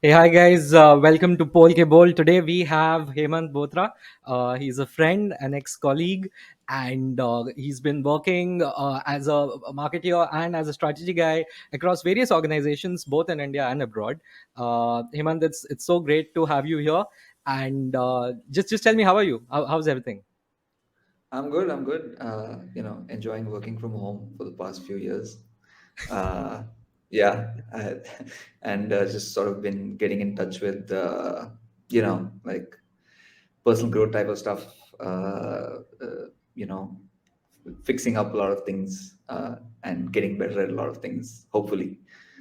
Hey, hi guys. Welcome to Pol Ke Bol. Today we have Hemant Bothra. He's a friend, an ex-colleague, and he's been working as a marketer and as a strategy guy across various organizations, both in India and abroad. Hemant, it's so great to have you here. And just tell me, how are you? How's everything? I'm good. I'm good. Enjoying working from home for the past few years. Uh, yeah, and just sort of been getting in touch with like personal growth type of stuff. You know, fixing up a lot of things and getting better at a lot of things. Hopefully,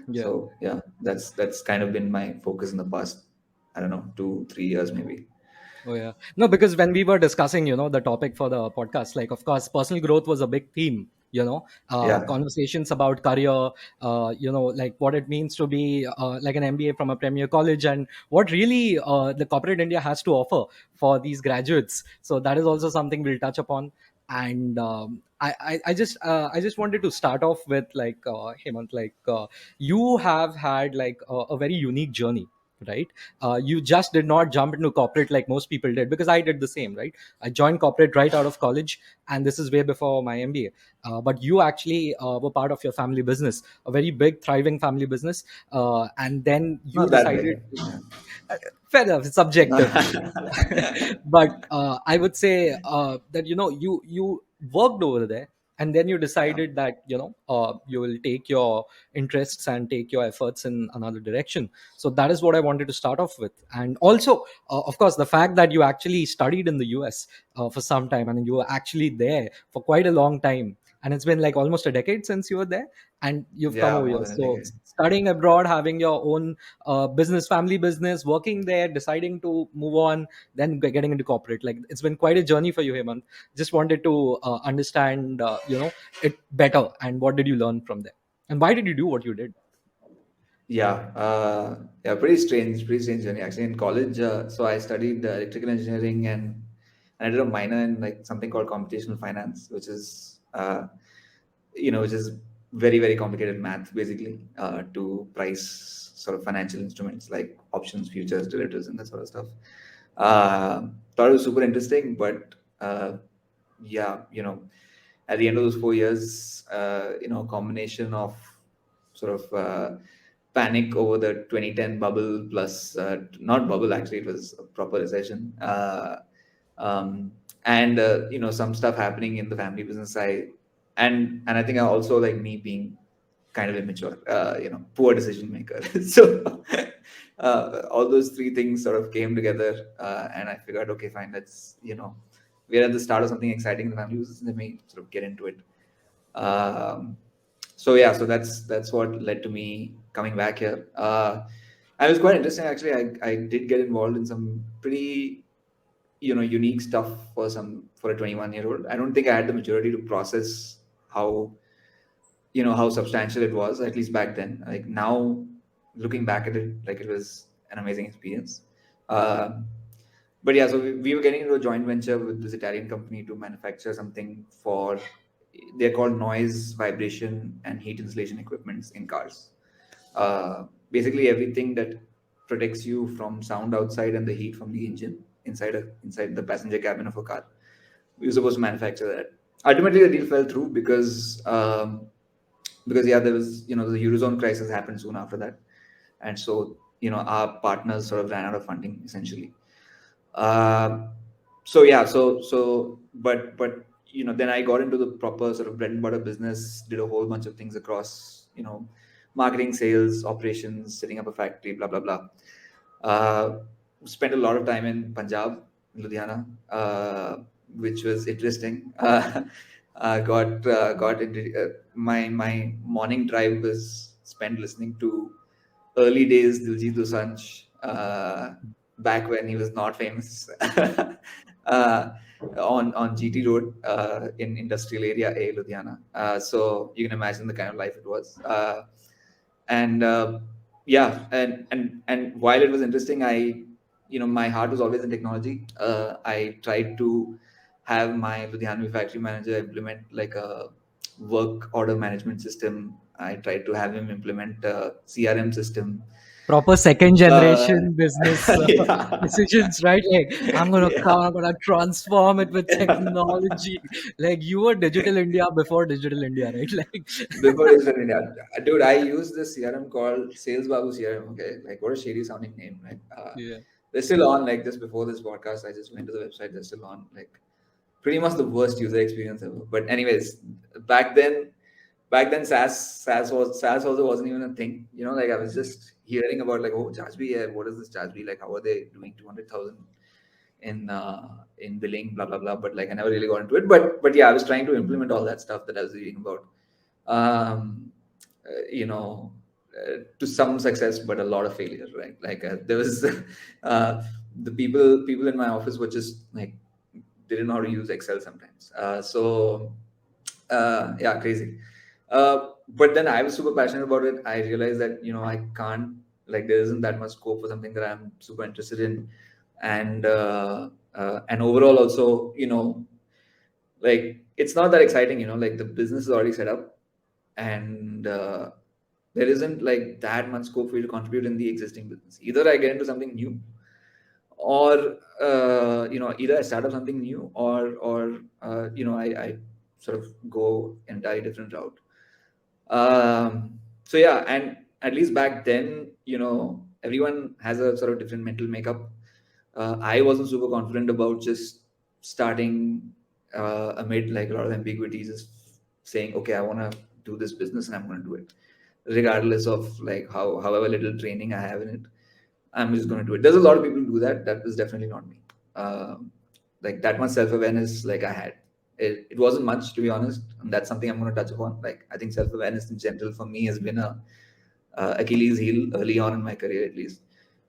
Yeah. so yeah, that's kind of been my focus in the past. I don't know, 2, 3 years maybe. Oh yeah. No, because when we were discussing, the topic for the podcast, like of course, personal growth was a big theme. Yeah, Conversations about career, like what it means to be like an MBA from a premier college, and what really the corporate India has to offer for these graduates. So that is also something we'll touch upon. And I just wanted to start off with like Hemant, like you have had like a very unique journey, right? You just did not jump into corporate like most people did, because I did the same, right? I joined corporate right out of college, and this is way before my MBA. But you actually were part of your family business, a very big thriving family business, and then you not that decided big. Yeah. uh, fair enough, it's subjective. But I would say that you worked over there, and then you Yeah. decided that you will take your interests and take your efforts in another direction. So that is what I wanted to start off with. And also, of course, the fact that you actually studied in the US for some time, and you were actually there for quite a long time, and it's been like almost a decade since you were there, and you've come Yeah, over more here. than a So decade. studying abroad, having your own business, family business, working there, deciding to move on, then getting into corporate, like it's been quite a journey for you, Hemant. Just wanted to understand it better, and what did you learn from there, and why did you do what you did? Yeah, pretty strange journey actually. In college, so I studied electrical engineering and I did a minor in like something called computational finance, which is very very complicated math basically to price sort of financial instruments like options, futures, derivatives, and that sort of stuff. Thought it was super interesting, but yeah, at the end of those 4 years, combination of sort of panic over the 2010 bubble plus not bubble, actually it was a proper recession, and some stuff happening in the family business. I think I also, like, me being kind of immature, poor decision maker. So all those three things sort of came together, and I figured, okay, fine, let's, we're at the start of something exciting in the family business. Let me sort of get into it. um, so yeah, so that's what led to me coming back here. And it was quite interesting actually. I did get involved in some pretty unique stuff for a 21-year old. I don't think I had the maturity to process how how substantial it was, at least back then. Like now, looking back at it, like it was an amazing experience. Um, but yeah, so we were getting into a joint venture with this Italian company to manufacture something for, they're called noise, vibration, and heat insulation equipments in cars. Basically, everything that protects you from sound outside and the heat from the engine inside the passenger cabin of a car. We were supposed to manufacture that. Ultimately, the deal fell through because yeah, there was, the eurozone crisis happened soon after that, and so our partners sort of ran out of funding essentially. uh, so yeah, but then I got into the proper sort of bread and butter business, did a whole bunch of things across, marketing, sales, operations, setting up a factory, blah blah blah. uh, Spent a lot of time in Punjab, in Ludhiana, which was interesting. Got into my morning drive was spent listening to early days Diljit Dosanjh, back when he was not famous, uh, on GT Road, in industrial area A, Ludhiana. So you can imagine the kind of life it was. And Yeah, and while it was interesting, my heart was always in technology. I tried to have my Ludhiana factory manager implement like a work order management system. I tried to have him implement a CRM system. Proper second Uh, generation business yeah, decisions, right? Like, I'm gonna come, yeah. I'm gonna transform it with technology. Like, you were digital India before digital India, right? Like, Before digital India, dude, I use this CRM called Sales Babu CRM. Okay, like what a shady sounding name, right? yeah. They're still on. Like just before this podcast, I just went to the website. They're still on. Like pretty much the worst user experience ever. But anyways, back then, SaaS also wasn't even a thing. You know, like I was just hearing about like, oh, Jajbi, yeah, what is this Jajbi? Like, how are they doing 200,000 in billing, blah blah blah. But like I never really got into it. But yeah, I was trying to implement all that stuff that I was reading about. Um, you know, to some success, but a lot of failure. Right? Like there was the people in my office were just like they didn't know how to use Excel sometimes. Yeah, crazy. But then I was super passionate about it. I realized that I can't, like there isn't that much scope for something that I'm super interested in, and overall also like it's not that exciting. Like the business is already set up, and there isn't like that much scope for you to contribute in the existing business. Either I get into something new, or either I start up something new, or I sort of go entirely different route. So yeah, and at least back then, everyone has a sort of different mental makeup. I wasn't super confident about just starting amid like a lot of ambiguities, just saying, okay, I want to do this business and I'm going to do it, regardless of like however little training I have in it. I'm just going to do it. There's a lot of people who do that. That was definitely not me. Like that much self awareness, like I had. It wasn't much, to be honest, and that's something I'm going to touch upon. Like I think self awareness in general for me has been a Achilles heel early on in my career, at least.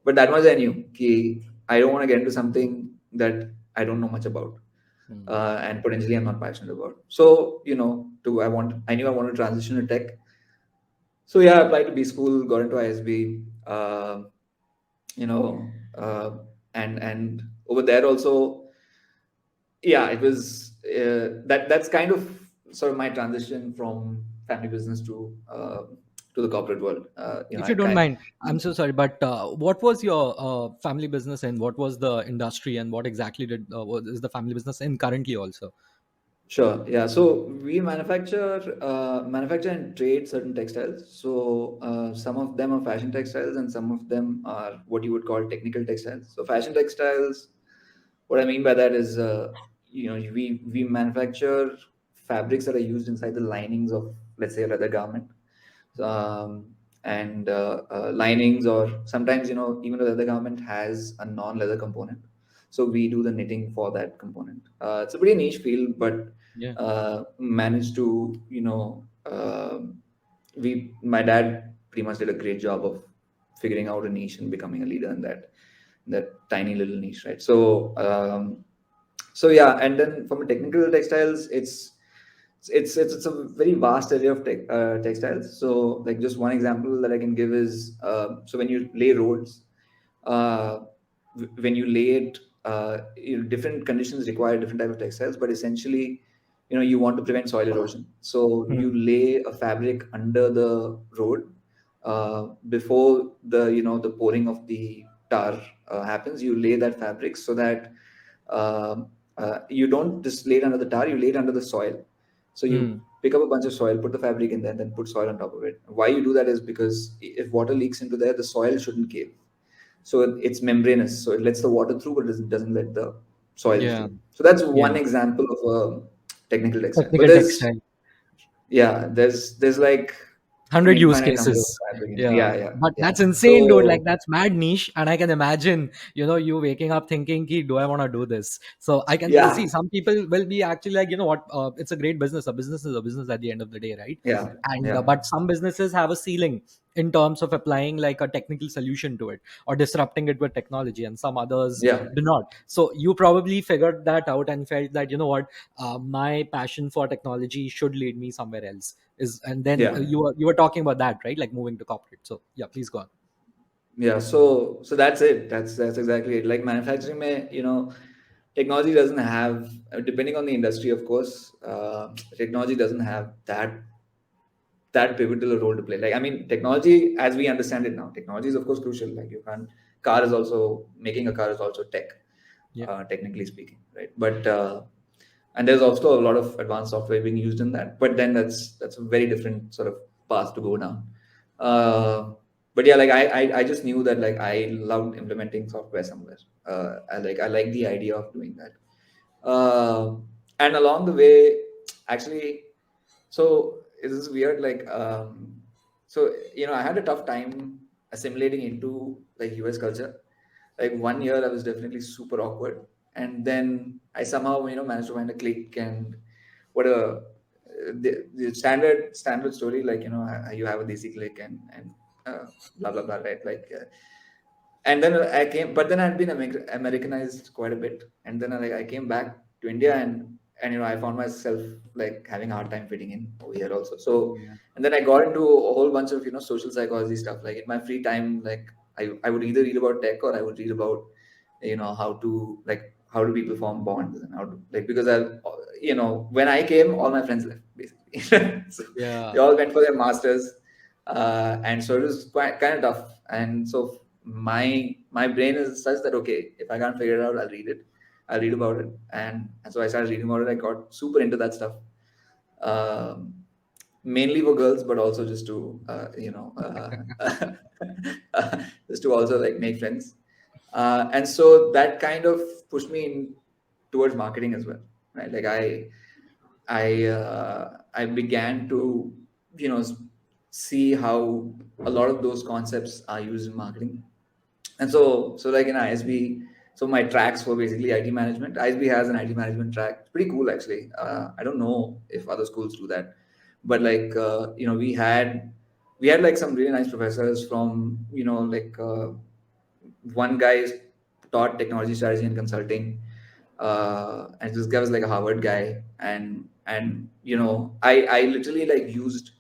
But that much I knew. I don't want to get into something that I don't know much about, Hmm. and potentially I'm not passionate about. So I knew I wanted to transition to tech. So yeah, I applied to B school, got into ISB. You know, and over there also, yeah, it was that's kind of sort of my transition from family business to the corporate world. If I you don't kind. mind, I'm so sorry, but what was your family business and what was the industry and what exactly is the family business in currently also? Sure. Yeah. So we manufacture and trade certain textiles. So some of them are fashion textiles, and some of them are what you would call technical textiles. So fashion textiles, what I mean by that is, we manufacture fabrics that are used inside the linings of, let's say, a leather garment, um, and linings, or sometimes even the leather garment has a non-leather component, so we do the knitting for that component. It's a pretty niche field, but Yeah. managed to we my dad pretty much did a great job of figuring out a niche and becoming a leader in that tiny little niche, right? So yeah, and then from a technical textiles, it's a very vast area of textiles. So like just one example that I can give is, so when you lay roads, uh, when you lay it, different conditions require different type of textiles, but essentially, you want to prevent soil erosion, so Hmm. you lay a fabric under the road, before the pouring of the tar happens. You lay that fabric so that, you don't just lay it under the tar, you lay it under the soil. So you Hmm. pick up a bunch of soil, put the fabric in there, then put soil on top of it. Why you do that is because if water leaks into there, the soil shouldn't cave. So it's membranous, so it lets the water through, but doesn't let the soil Yeah. through. So that's Yeah. one example of a technical textile. But Technical textile. there's like 100 use infinite number of cases. fabric. Yeah, but Yeah. that's insane, dude. Like, So that's mad niche, and I can imagine, you waking up thinking, "Ki, do I want to do this?" So I can see yeah, some people will be actually like, you know what, it's a great business. A business is a business at the end of the day, right? yeah, And yeah, but some businesses have a ceiling in terms of applying like a technical solution to it or disrupting it with technology, and some others yeah, do not. So you probably figured that out and felt that, what, my passion for technology should lead me somewhere else. Is And then yeah. you were talking about that, right? Like moving to corporate. So yeah, please go on. Yeah, so that's it. That's exactly it. Like manufacturing, technology doesn't have, depending on the industry, of course, technology doesn't have that pivotal role to play. Like, I mean, technology, as we understand it now, technology is of course crucial. Like, you can't, car is also, making a car is also tech, Yeah. technically speaking, right? But and there's also a lot of advanced software being used in that. But then that's a very different sort of path to go down. Uh, but yeah, like I just knew that like I loved implementing software somewhere. I like the idea of doing that. Uh, and along the way, actually, so it is weird. Like, so I had a tough time assimilating into like US culture. Like 1 year, I was definitely super awkward, and then I somehow managed to find a click. And what a the standard story, like you have a desi click and blah blah blah, right? Like and then I came, but then I'd been Americanized quite a bit, and then I came back to India, and I found myself like having a hard time fitting in over here also. So, Yeah. and then I got into a whole bunch of social psychology stuff. Like in my free time, like I would either read about tech, or I would read about how to, like, how do people form bonds, and how to, like, because when I came, all my friends left basically. So they Yeah. all went for their masters, and so it was quite kind of tough. And so my brain is such that, okay, if I can't figure it out, I'll read it, I'll read about it. And so I started reading about it. I got super into that stuff, um, mainly for girls, but also just to just to also like make friends. And so that kind of pushed me in towards marketing as well, right? Like I began to you know see how a lot of those concepts are used in marketing. And so like in ISB, so my tracks were basically IT management. ISB has an IT management track. It's pretty cool actually. I don't know if other schools do that, but like we had like some really nice professors from like one guy taught technology strategy and consulting, and this guy was like a Harvard guy, and I literally like used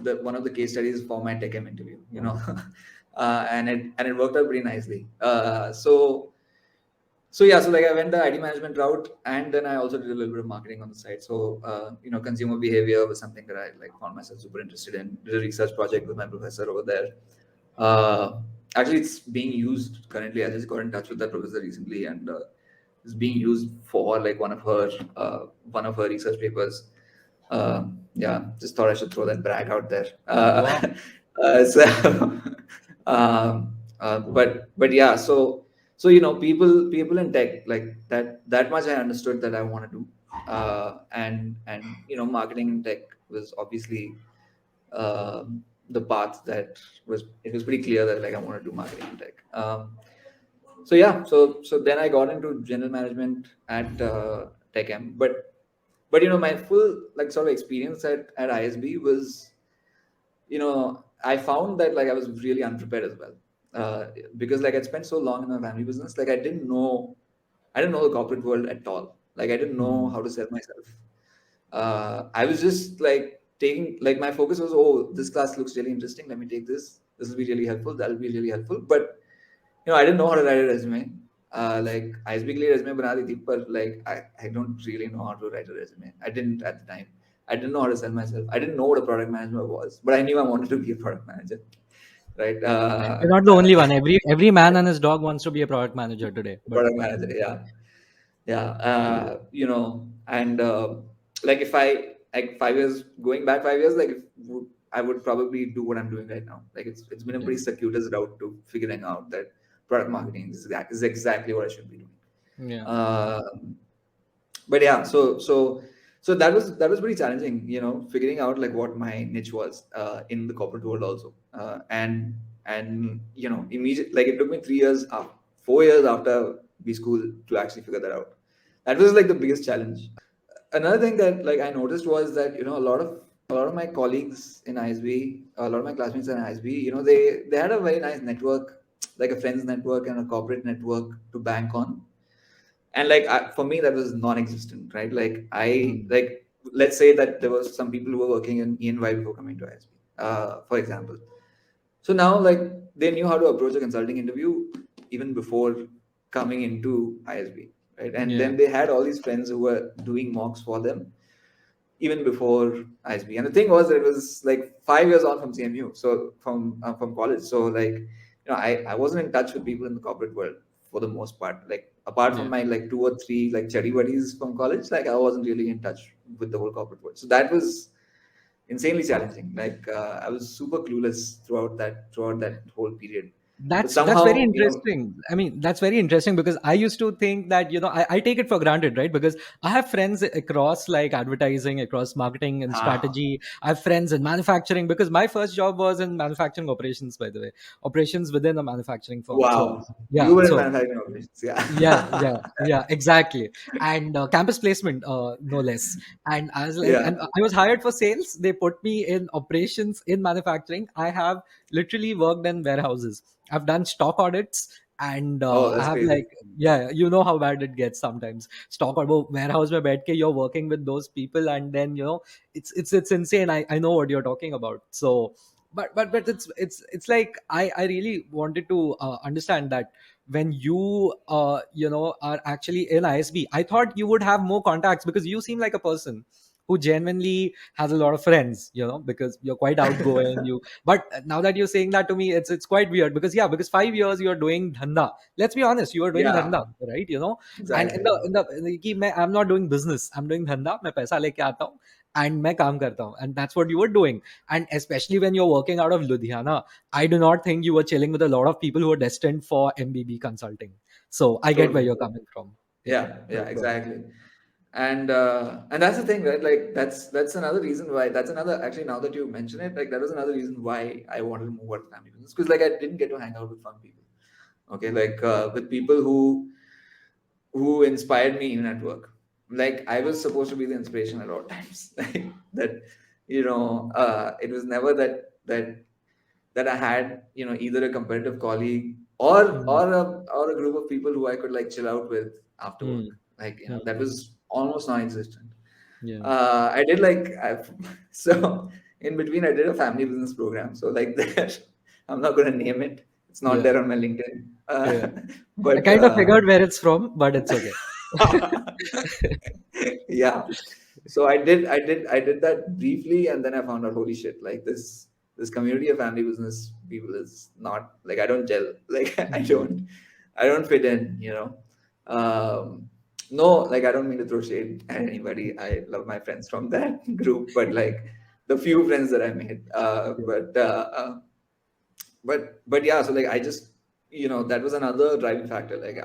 the one of the case studies for my TechM interview, and it worked out pretty nicely. So yeah, so like I went the IT management route, and then I also did a little bit of marketing on the side. So consumer behavior was something that I like found myself super interested in. Did a research project with my professor over there. Uh, Actually, it's being used currently. I just got in touch with that professor recently, and it's being used for like one of her research papers. Yeah, just thought I should throw that brag out there. Wow. So, but yeah, so people in tech, like that much I understood that I want to do, and marketing in tech was obviously the path that it was pretty clear that like I want to do marketing in tech. So yeah, so then I got into general management at TechM, but my full like sort of experience at ISB was, I found that like I was really unprepared as well, because like I'd spent so long in my family business, like I didn't know the corporate world at all. Like I didn't know Hmm. how to sell myself. I was just like taking, like, my focus was, oh, this class looks really interesting. Let me take this. This will be really helpful. That'll be really helpful. But I didn't know how to write a resume. Like I speak resume bana di thi, but like I don't really know how to write a resume. I didn't at the time. I didn't know how to sell myself. I didn't know what a product manager was, but I knew I wanted to be a product manager, right? You're not the only one. Every man and his dog wants to be a product manager today. But Product manager, yeah. Yeah, and like if I like 5 years, going back 5 years, like I would probably do what I'm doing right now. Like it's been a yeah, pretty circuitous route to figuring out that product marketing is exactly what I should be doing. yeah, But yeah, so that was pretty challenging, figuring out like what my niche was in the corporate world also, and immediate, like it took me 3 years, 4 years after B school to actually figure that out. That was like the biggest challenge. Another thing that like I noticed was that a lot of my colleagues in ISB, a lot of my classmates in ISB, they had a very nice network, like a friends network and a corporate network to bank on. And like for me that was non-existent, right? Like I mm, like let's say that there was some people who were working in EY before coming to ISB, for example. So now like they knew how to approach a consulting interview even before coming into ISB, right? And yeah, then they had all these friends who were doing mocks for them, even before ISB. And the thing was, it was like 5 years on from CMU, so from college. So like, I wasn't in touch with people in the corporate world for the most part. Like apart from Yeah. my like 2 or 3 like study buddies from college, like I wasn't really in touch with the whole corporate world. So that was insanely challenging. Like I was super clueless throughout that whole period. But That's very somehow, interesting. I mean, that's very interesting because I used to think that, I take it for granted, right? Because I have friends across like advertising, across marketing and ah, strategy. I have friends in manufacturing because my first job was in manufacturing operations, by the way, operations within a manufacturing firm. So wow, yeah, you were in so manufacturing operations, yeah, yeah, yeah, yeah, exactly. And campus placement, no less. And I was like, and yeah. I was hired for sales. They put me in operations in manufacturing. I have literally worked in warehouses. I've done stock audits, and Oh, I that's have crazy. like, yeah, you know how bad it gets sometimes. Stock audit warehouse mein baith ke, you're working with those people, and then it's insane. I know what you're talking about. So, but it's like I really wanted to understand that when you are actually in ISB, I thought you would have more contacts because you seem like a person who genuinely has a lot of friends, because you're quite outgoing. But now that you're saying that to me, it's quite weird because, yeah, because 5 years you are doing dhanda. Let's be honest, you are doing Yeah, dhanda, right? And in exactly. the कि I'm not doing business, I'm doing dhanda. मैं पैसा लेके आता हूँ and मैं काम करता हूँ, and that's what you were doing. And especially when you're working out of Ludhiana, I do not think you were chilling with a lot of people who are destined for MBB consulting. So I get where Totally. you're coming from. Yeah, Yeah, yeah, right. Go ahead. exactly. And that's the thing, right? Like that's another reason why, that's another, actually, now that you mention it, like that was another reason why I wanted to move out of family business, because like I didn't get to hang out with fun people. Okay, like with people who inspired me even at work. Like I was supposed to be the inspiration at all times. Like that, it was never that I had, either a competitive colleague Mm, or a group of people who I could like chill out with after mm, work. Like, that mm, was almost non-existent. yeah, I did so in between I did a family business program. So like that, I'm not going to name it. It's not yeah, there on my LinkedIn. yeah. I But kind of figured where it's from, but it's okay. yeah, so I did that briefly, and then I found out, holy shit, like this community of family business people is not, like, I don't gel. Like Mm, I don't fit in, no, like I don't mean to throw shade at anybody. I love my friends from that group, but like the few friends that I made, yeah, but yeah, so like I just, that was another driving factor. Like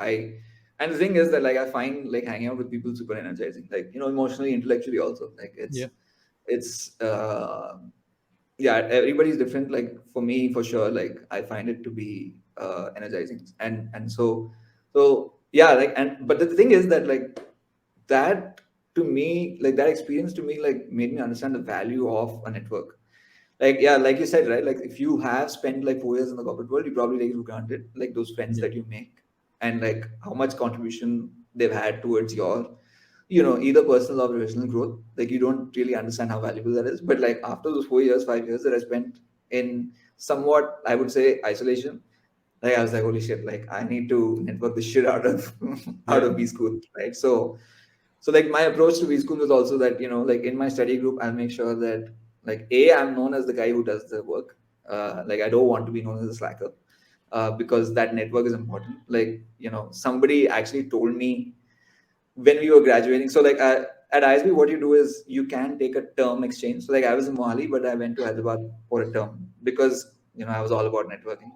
and the thing is that like I find like hanging out with people super energizing, like, emotionally, intellectually also. Like yeah, it's yeah, everybody's different. Like for me, for sure, like I find it to be energizing. And so yeah, like, and but the thing is that like that to me, like that experience to me, like made me understand the value of a network. Like, yeah, like you said, right? Like if you have spent like 4 years in the corporate world, you probably take it for granted, like those friends yeah, that you make, and like how much contribution they've had towards your, either personal or professional growth. Like you don't really understand how valuable that is. But like after those 4 years, 5 years that I spent in somewhat, I would say, isolation, like I was like, holy shit, like I need to network the shit out of out yeah, of B school, right? So like my approach to B school was also that, like in my study group, I'll make sure that like I'm known as the guy who does the work. Like I don't want to be known as a slacker, because that network is important. Like, somebody actually told me when we were graduating. So like at ISB, what you do is you can take a term exchange. So like I was in Mohali, but I went to Hyderabad for a term because, I was all about networking.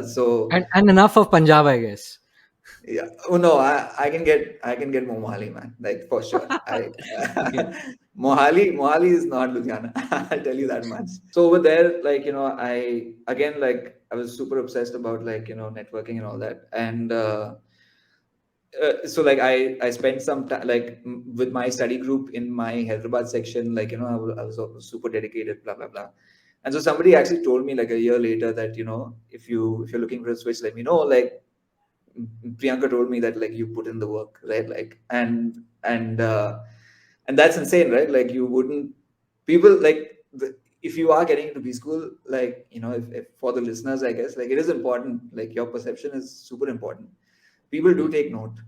So and enough of Punjab, I guess. yeah. Oh no, I can get more Mohali, man. Like for sure. I Okay. Mohali is not Ludhiana. I'll tell you that much. So over there, like, I again, like I was super obsessed about, like, networking and all that. And so like I spent some time like with my study group in my Hyderabad section, like, I was super dedicated, blah blah blah. And so somebody actually told me like a year later that, if you're looking for a switch, let me know. Like Priyanka told me that like you put in the work, right? Like and that's insane, right? Like you wouldn't people like if you are getting into B school, like, if for the listeners, I guess, like it is important. Like your perception is super important. People do Yeah, take note,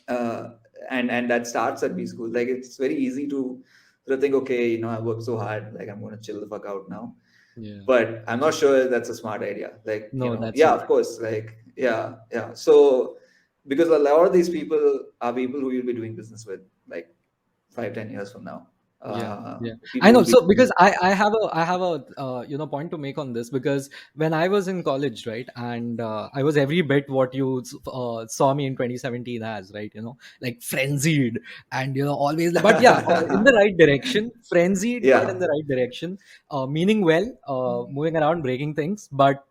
uh, and that starts at B school. Like it's very easy to sort of think, okay, I worked so hard, like I'm going to chill the fuck out now. Yeah. But I'm not sure that's a smart idea. Like, No, that's yeah, so of course, like, yeah, yeah. So because a lot of these people are people who you'll be doing business with, like 5-10 years from now. yeah, yeah, I People know. who'll be So because I have a point to make on this, because when I was in college, right, and I was every bit what you saw me in 2017 as, right, like frenzied, and always, but yeah, in the right direction, frenzied, but in yeah. the right direction, meaning well, moving around, breaking things, but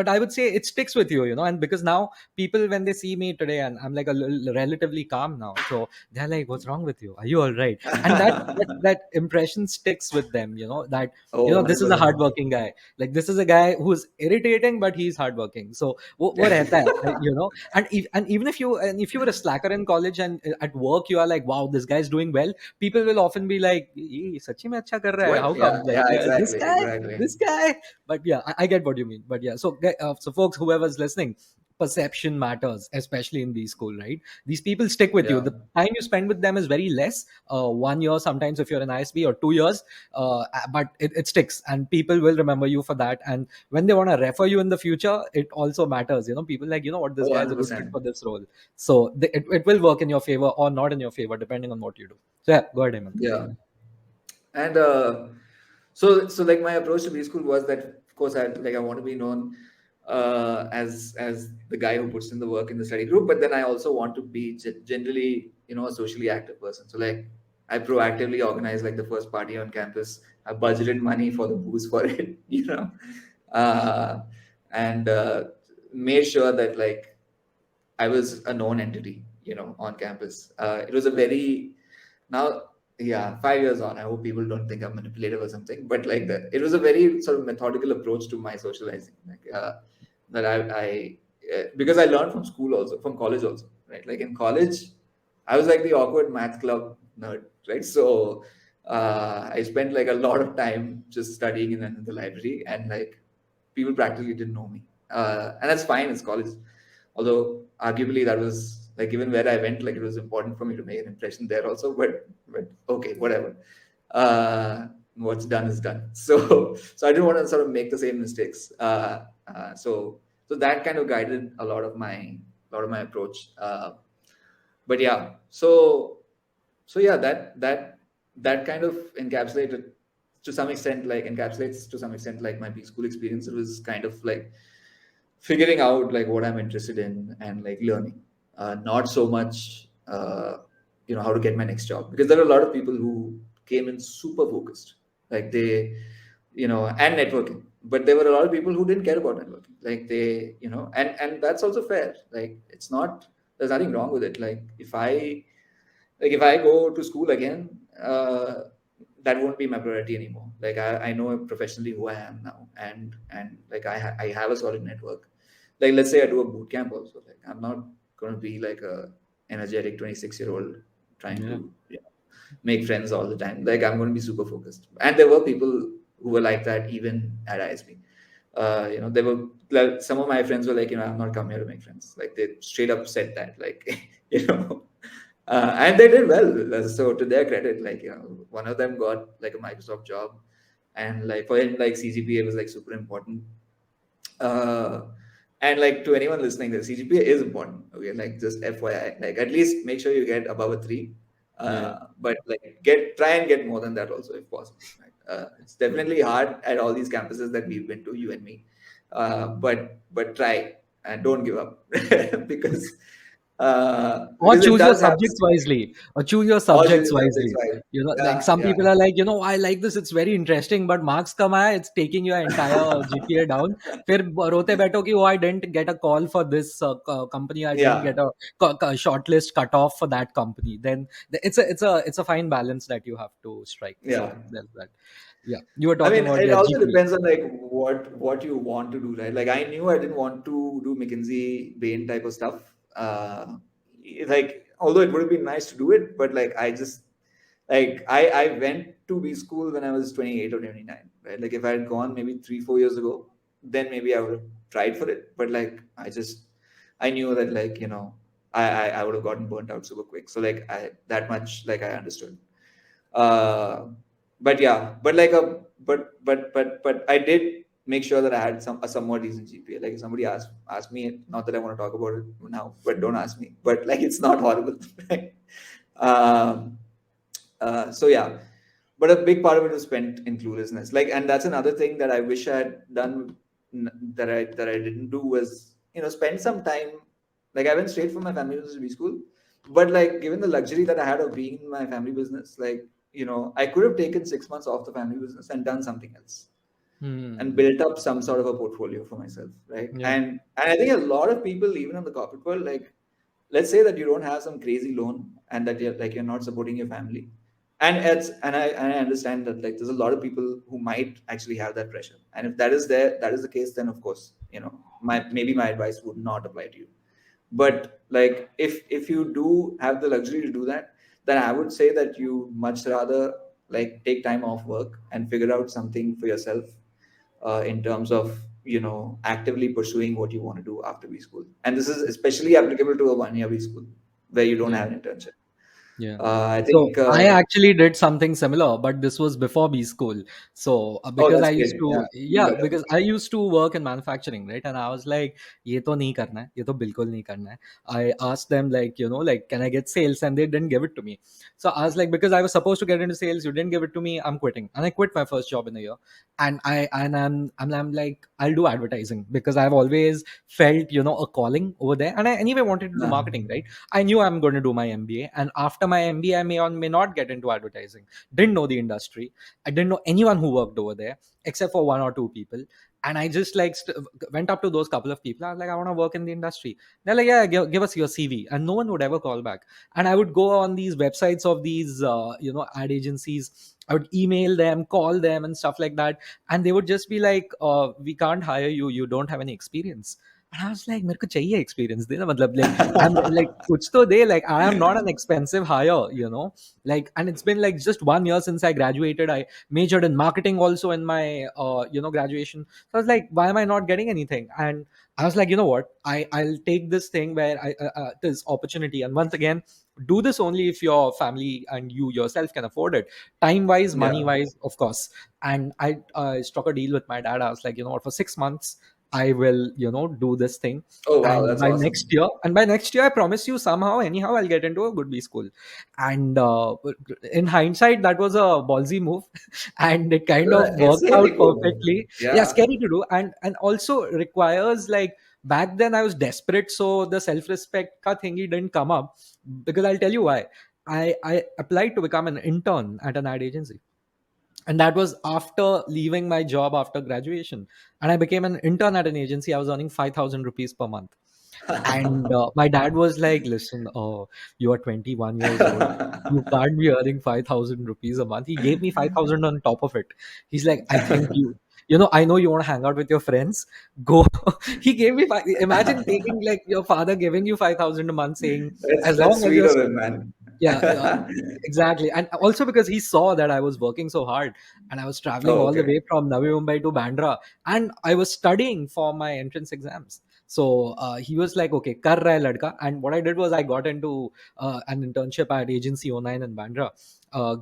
I would say it sticks with you, and because now people, when they see me today, and I'm like a little relatively calm now, so they're like, "What's wrong with you? Are you all right?" And that impression sticks with them, that Oh, this is a 100%. hardworking guy. Like, this is a guy who's irritating, but he's hardworking. So what रहता है, and if you were a slacker in college, and at work you are like, wow, this guy's doing well, people will often be like, "ये सच्ची में अच्छा कर रहा है, how What? come, Yeah, like, yeah, this exactly, guy exactly. this guy." But yeah, I get what you mean. But yeah, so folks, whoever's listening, perception matters, especially in these school, right? These people stick with you. Yeah. The time you spend with them is very less, 1 year sometimes if you're an ISB, or 2 years, but it sticks, and people will remember you for that. And when they want to refer you in the future, it also matters. People like, what, this Oh, guy is a good fit 100%. for this role. So it will work in your favor or not in your favor, depending on what you do. So yeah, go ahead, Hemant. Yeah. And so like my approach to B school was that, of course, I want to be known as the guy who puts in the work in the study group, but then I also want to be generally, a socially active person. So like I proactively organized like the first party on campus. I budgeted money for the booze for it, uh, and made sure that like I was a known entity, on campus. It was a very now, yeah, 5 years on. I hope people don't think I'm manipulative or something, but like that, it was a very sort of methodical approach to my socializing. Like that, because I learned from school also, from college also, right? Like in college, I was like the awkward math club nerd, right? So I spent like a lot of time just studying in the library, and like people practically didn't know me, and that's fine. It's college. Although arguably that was like, even where I went, like it was important for me to make an impression there also. But okay, whatever. What's done is done. So I didn't want to sort of make the same mistakes. So that kind of guided a lot of my approach. But yeah, so yeah, that kind of encapsulates to some extent like my B school experience. It was kind of like figuring out like what I'm interested in and like learning, not so much how to get my next job, because there are a lot of people who came in super focused, like they and networking, but there were a lot of people who didn't care about networking, like they and that's also fair. Like it's not, there's nothing wrong with it. Like if I go to school again, that won't be my priority anymore. Like I know professionally who I am now, and like I have a solid network. Like let's say I do a boot camp also. Like I'm not going to be like a energetic 26-year-old trying Yeah, to make friends all the time. Like I'm going to be super focused. And there were people who were like that even at ISB. There were like, some of my friends were like, I'm not come here to make friends. Like they straight up said that, like, and they did well. So to their credit, like, one of them got like a Microsoft job, and like for him, like CGPA was like super important. Uh, and like to anyone listening, the CGPA is important. Okay, like just FYI, like at least make sure you get above a 3. yeah. But like try and get more than that also if possible. Right? It's definitely hard at all these campuses that we've been to, you and me. But try and don't give up because Or it choose your does have subjects wisely, or choose your all subjects subjects, wisely. right? Like Yeah, some yeah, people are like, I like this, it's very interesting, but marks come aaya, it's taking your entire GPA down. फिर रोते बैठो कि, I didn't get a call for this company, I didn't yeah, get a shortlist cut off for that company. Then it's a fine balance that you have to strike. So yeah. there's that. Yeah, you were I talking mean, about, it yeah, also GPA. depends on like what you want to do, right? Like I knew I didn't want to do McKinsey, Bain type of stuff. Like although it would have been nice to do it, but like I just like I went to B school when I was 28 or 29, right? Like if I had gone maybe 3-4 years ago, then maybe I would have tried for it. But like I knew that like I would have gotten burnt out super quick. So like I that much like I understood. Uh, but yeah, but like a but I did make sure that I had some a somewhat decent GPA. Like if somebody asked me, not that I want to talk about it now, but don't ask me. But like it's not horrible. Right? Um, so yeah, but a big part of it was spent in cluelessness. Like, and that's another thing that I wish I had done that I didn't do was spend some time. Like I went straight from my family business to B school, but like given the luxury that I had of being in my family business, like I could have taken 6 months off the family business and done something else and Hmm. built up some sort of a portfolio for myself, right? Yeah. And I think a lot of people, even in the corporate world, like let's say that you don't have some crazy loan and that you're not supporting your family, and I understand that like there's a lot of people who might actually have that pressure, and if that is the case, then of course my advice would not apply to you. But like if you do have the luxury to do that, then I would say that you much rather like take time off work and figure out something for yourself, in terms of actively pursuing what you want to do after B school. And this is especially applicable to a 1 year B school where you don't Yeah. have an internship. Yeah. I So think. I actually did something similar, but this was before B school. So Oh, because that's I used great. Yeah, to, even yeah, better. because I used to work in manufacturing, right? And I was like, ये तो नहीं करना है, ये तो बिल्कुल नहीं करना है. I asked them like, like, can I get sales? And they didn't give it to me. So I was like, because I was supposed to get into sales, you didn't give it to me. I'm quitting, and I quit my first job in a year. And I'm like, I'll do advertising because I've always felt a calling over there, and I anyway wanted to do Yeah. marketing, right? I knew I'm going to do my MBA, and after my MBA, I may or may not get into advertising. Didn't know the industry. I didn't know anyone who worked over there except for one or two people. And I just like went up to those couple of people. I was like, I want to work in the industry. They're like, yeah, give us your CV, and no one would ever call back. And I would go on these websites of these, ad agencies. I would email them, call them, and stuff like that, and they would just be like, "We can't hire you. You don't have any experience." And I was like, "मेरे को चाहिए experience देना मतलब like I'm like कुछ तो दे like I am not an expensive hire, like and it's been like just 1 year since I graduated. I majored in marketing also in my graduation. So I was like, why am I not getting anything? And I was like, you know what? I'll take this thing where I this opportunity, and once again, do this only if your family and you yourself can afford it, time wise, money Yeah. wise, of course. And I struck a deal with my dad. I was like, you know what, for 6 months I will, do this thing. Oh wow, And that's by next awesome. year, I promise you, somehow, anyhow, I'll get into a good B school. And in hindsight, that was a ballsy move, and it kind of It's worked a out big move. perfectly. Yeah, Yeah. scary to do, and also requires like back then I was desperate, so the self-respect ka thingy didn't come up because I'll tell you why. I applied to become an intern at an ad agency, and that was after leaving my job after graduation, and I became an intern at an agency. I was earning 5,000 rupees per month. And my dad was like, listen, you are 21 years old, you can't be earning 5,000 rupees a month. He gave me 5,000 on top of it. He's like, I think I know you want to hang out with your friends, go. He gave me imagine taking like your father giving you 5,000 a month, saying as That's long as sweet you're of him, man. yeah, exactly. And also because he saw that I was working so hard, and I was traveling Oh, all the okay. way from Navi Mumbai to Bandra, and I was studying for my entrance exams. So he was like, okay, kar raha hai ladka. And what I did was I got into an internship at Agency O9 in Bandra.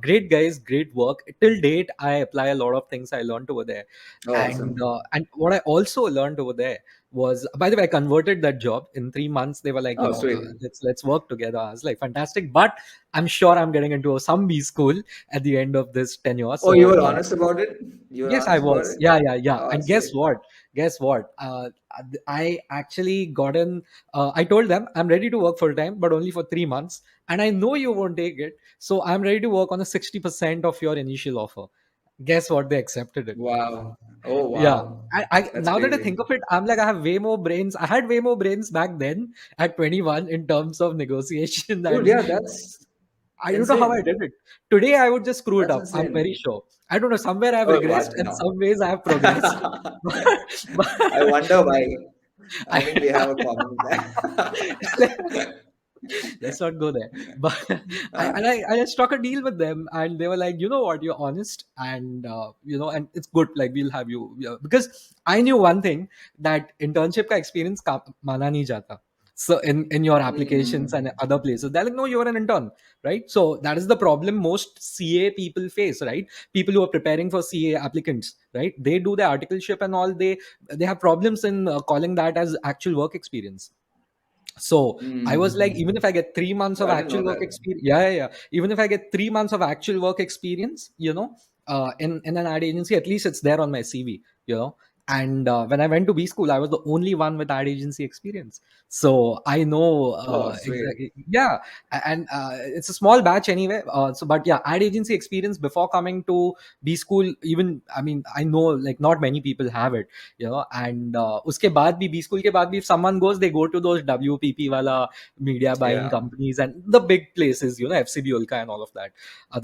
Great guys, great work. Till date, I apply a lot of things I learned over there. Oh, awesome. And what I also learned over there was, by the way, I converted that job in 3 months. They were like, Oh, sweet. let's work together. I was like, fantastic. But I'm sure I'm getting into some B school at the end of this tenure. Oh, you So were honest about it? You were yes, I honest about was. it? Yeah, yeah, yeah. Oh, And that's guess great. what? Guess what? I actually got in. I told them I'm ready to work full time, but only for 3 months. And I know you won't take it, so I'm ready to work on a 60% of your initial offer. Guess what? They accepted it. Wow. Oh, Yeah. wow. I That's now that I crazy. think of it, I'm like, I have way more brains. I had way more brains back then at 21 in terms of negotiation, Dude, and yeah, that's I don't know how I insane. did it. Today, I would just screw it That's up. I'm very insane. sure. I don't know. Somewhere I've Oh, what? regressed, and No. some ways I have progressed. But, I wonder why. I think we I, have a common there. let's not go there. But I struck a deal with them, and they were like, you know what, you're honest, and and it's good. Like we'll have you, yeah. Because I knew one thing, that internship ka experience mana nahi jata. So in your applications and Mm. other places, they're like, no, you're an intern, right? So that is the problem most CA people face, right? People who are preparing for CA applicants, right? They do the articleship and all, they have problems in calling that as actual work experience. So I was like, even if Mm. I get 3 months Oh, of I didn't know actual work that. experience, yeah. Even if I get 3 months of actual work experience, in an ad agency, at least it's there on my CV, And when I went to B school, I was the only one with ad agency experience. So I know Oh, sweet. exactly, yeah. And it's a small batch anyway. So, but yeah, ad agency experience before coming to B school, even I mean, I know like not many people have it, and uske baad bhi B school ke baad bhi, if someone goes, they go to those WPP wala media buying Yeah. companies and the big places, FCB Ulka and all of that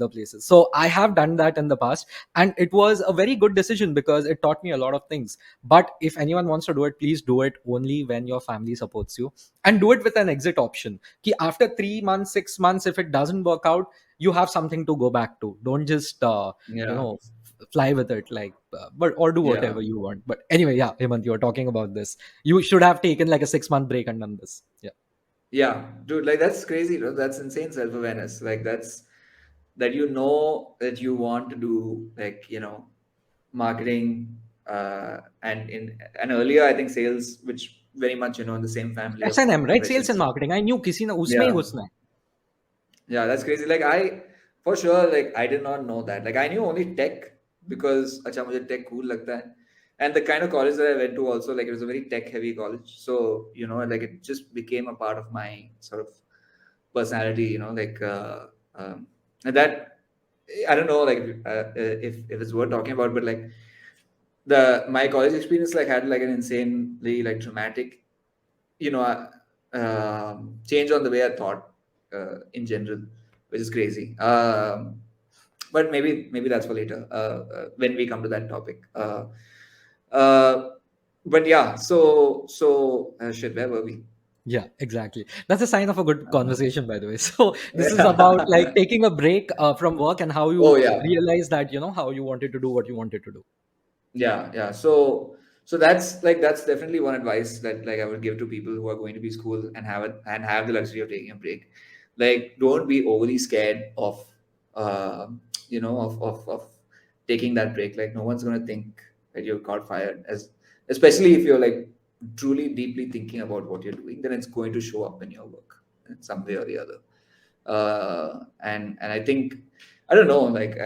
other places. So I have done that in the past, and it was a very good decision because it taught me a lot of things. But if anyone wants to do it, please do it only when your family supports you, and do it with an exit option. Ki after 3 months, 6 months, if it doesn't work out, you have something to go back to. Don't just you Yeah. know fly with it, like but or do Yeah. whatever you want. But anyway, yeah, Hemant, you were talking about this. You should have taken like a 6 month break and done this. Yeah. Yeah, dude, like that's crazy, bro. That's insane self-awareness. Like that's that you know that you want to do like, marketing and earlier I think sales, which very much, in the same family of S&M, right? Sales and professions. marketing. I knew किसी ने उसमें ही Yeah. घुसना है. Yeah, that's crazy. Like I, for sure, like I did not know that. Like I knew only tech because acha mujhe tech cool lagta hai. And the kind of college that I went to also, like it was a very tech heavy college. So, like it just became a part of my sort of personality, and that I don't know, like if it's worth talking about, but like the my college experience like had like an insanely like dramatic, change on the way I thought in general, which is crazy. But maybe that's for later when we come to that topic. Uh, but yeah, so shit. Where were we? Yeah, exactly. That's a sign of a good Uh, conversation, by the way. So this is about like yeah. taking a break from work and how Oh you yeah. realize that, how you wanted to do what you wanted to do. Yeah. So that's definitely one advice that like I would give to people who are going to be school and have the luxury of taking a break. Like don't be overly scared of uh, of taking that break. Like no one's gonna think that you got fired, as especially if you're like truly deeply thinking about what you're doing, then it's going to show up in your work in some way or the other. And I think I don't know, like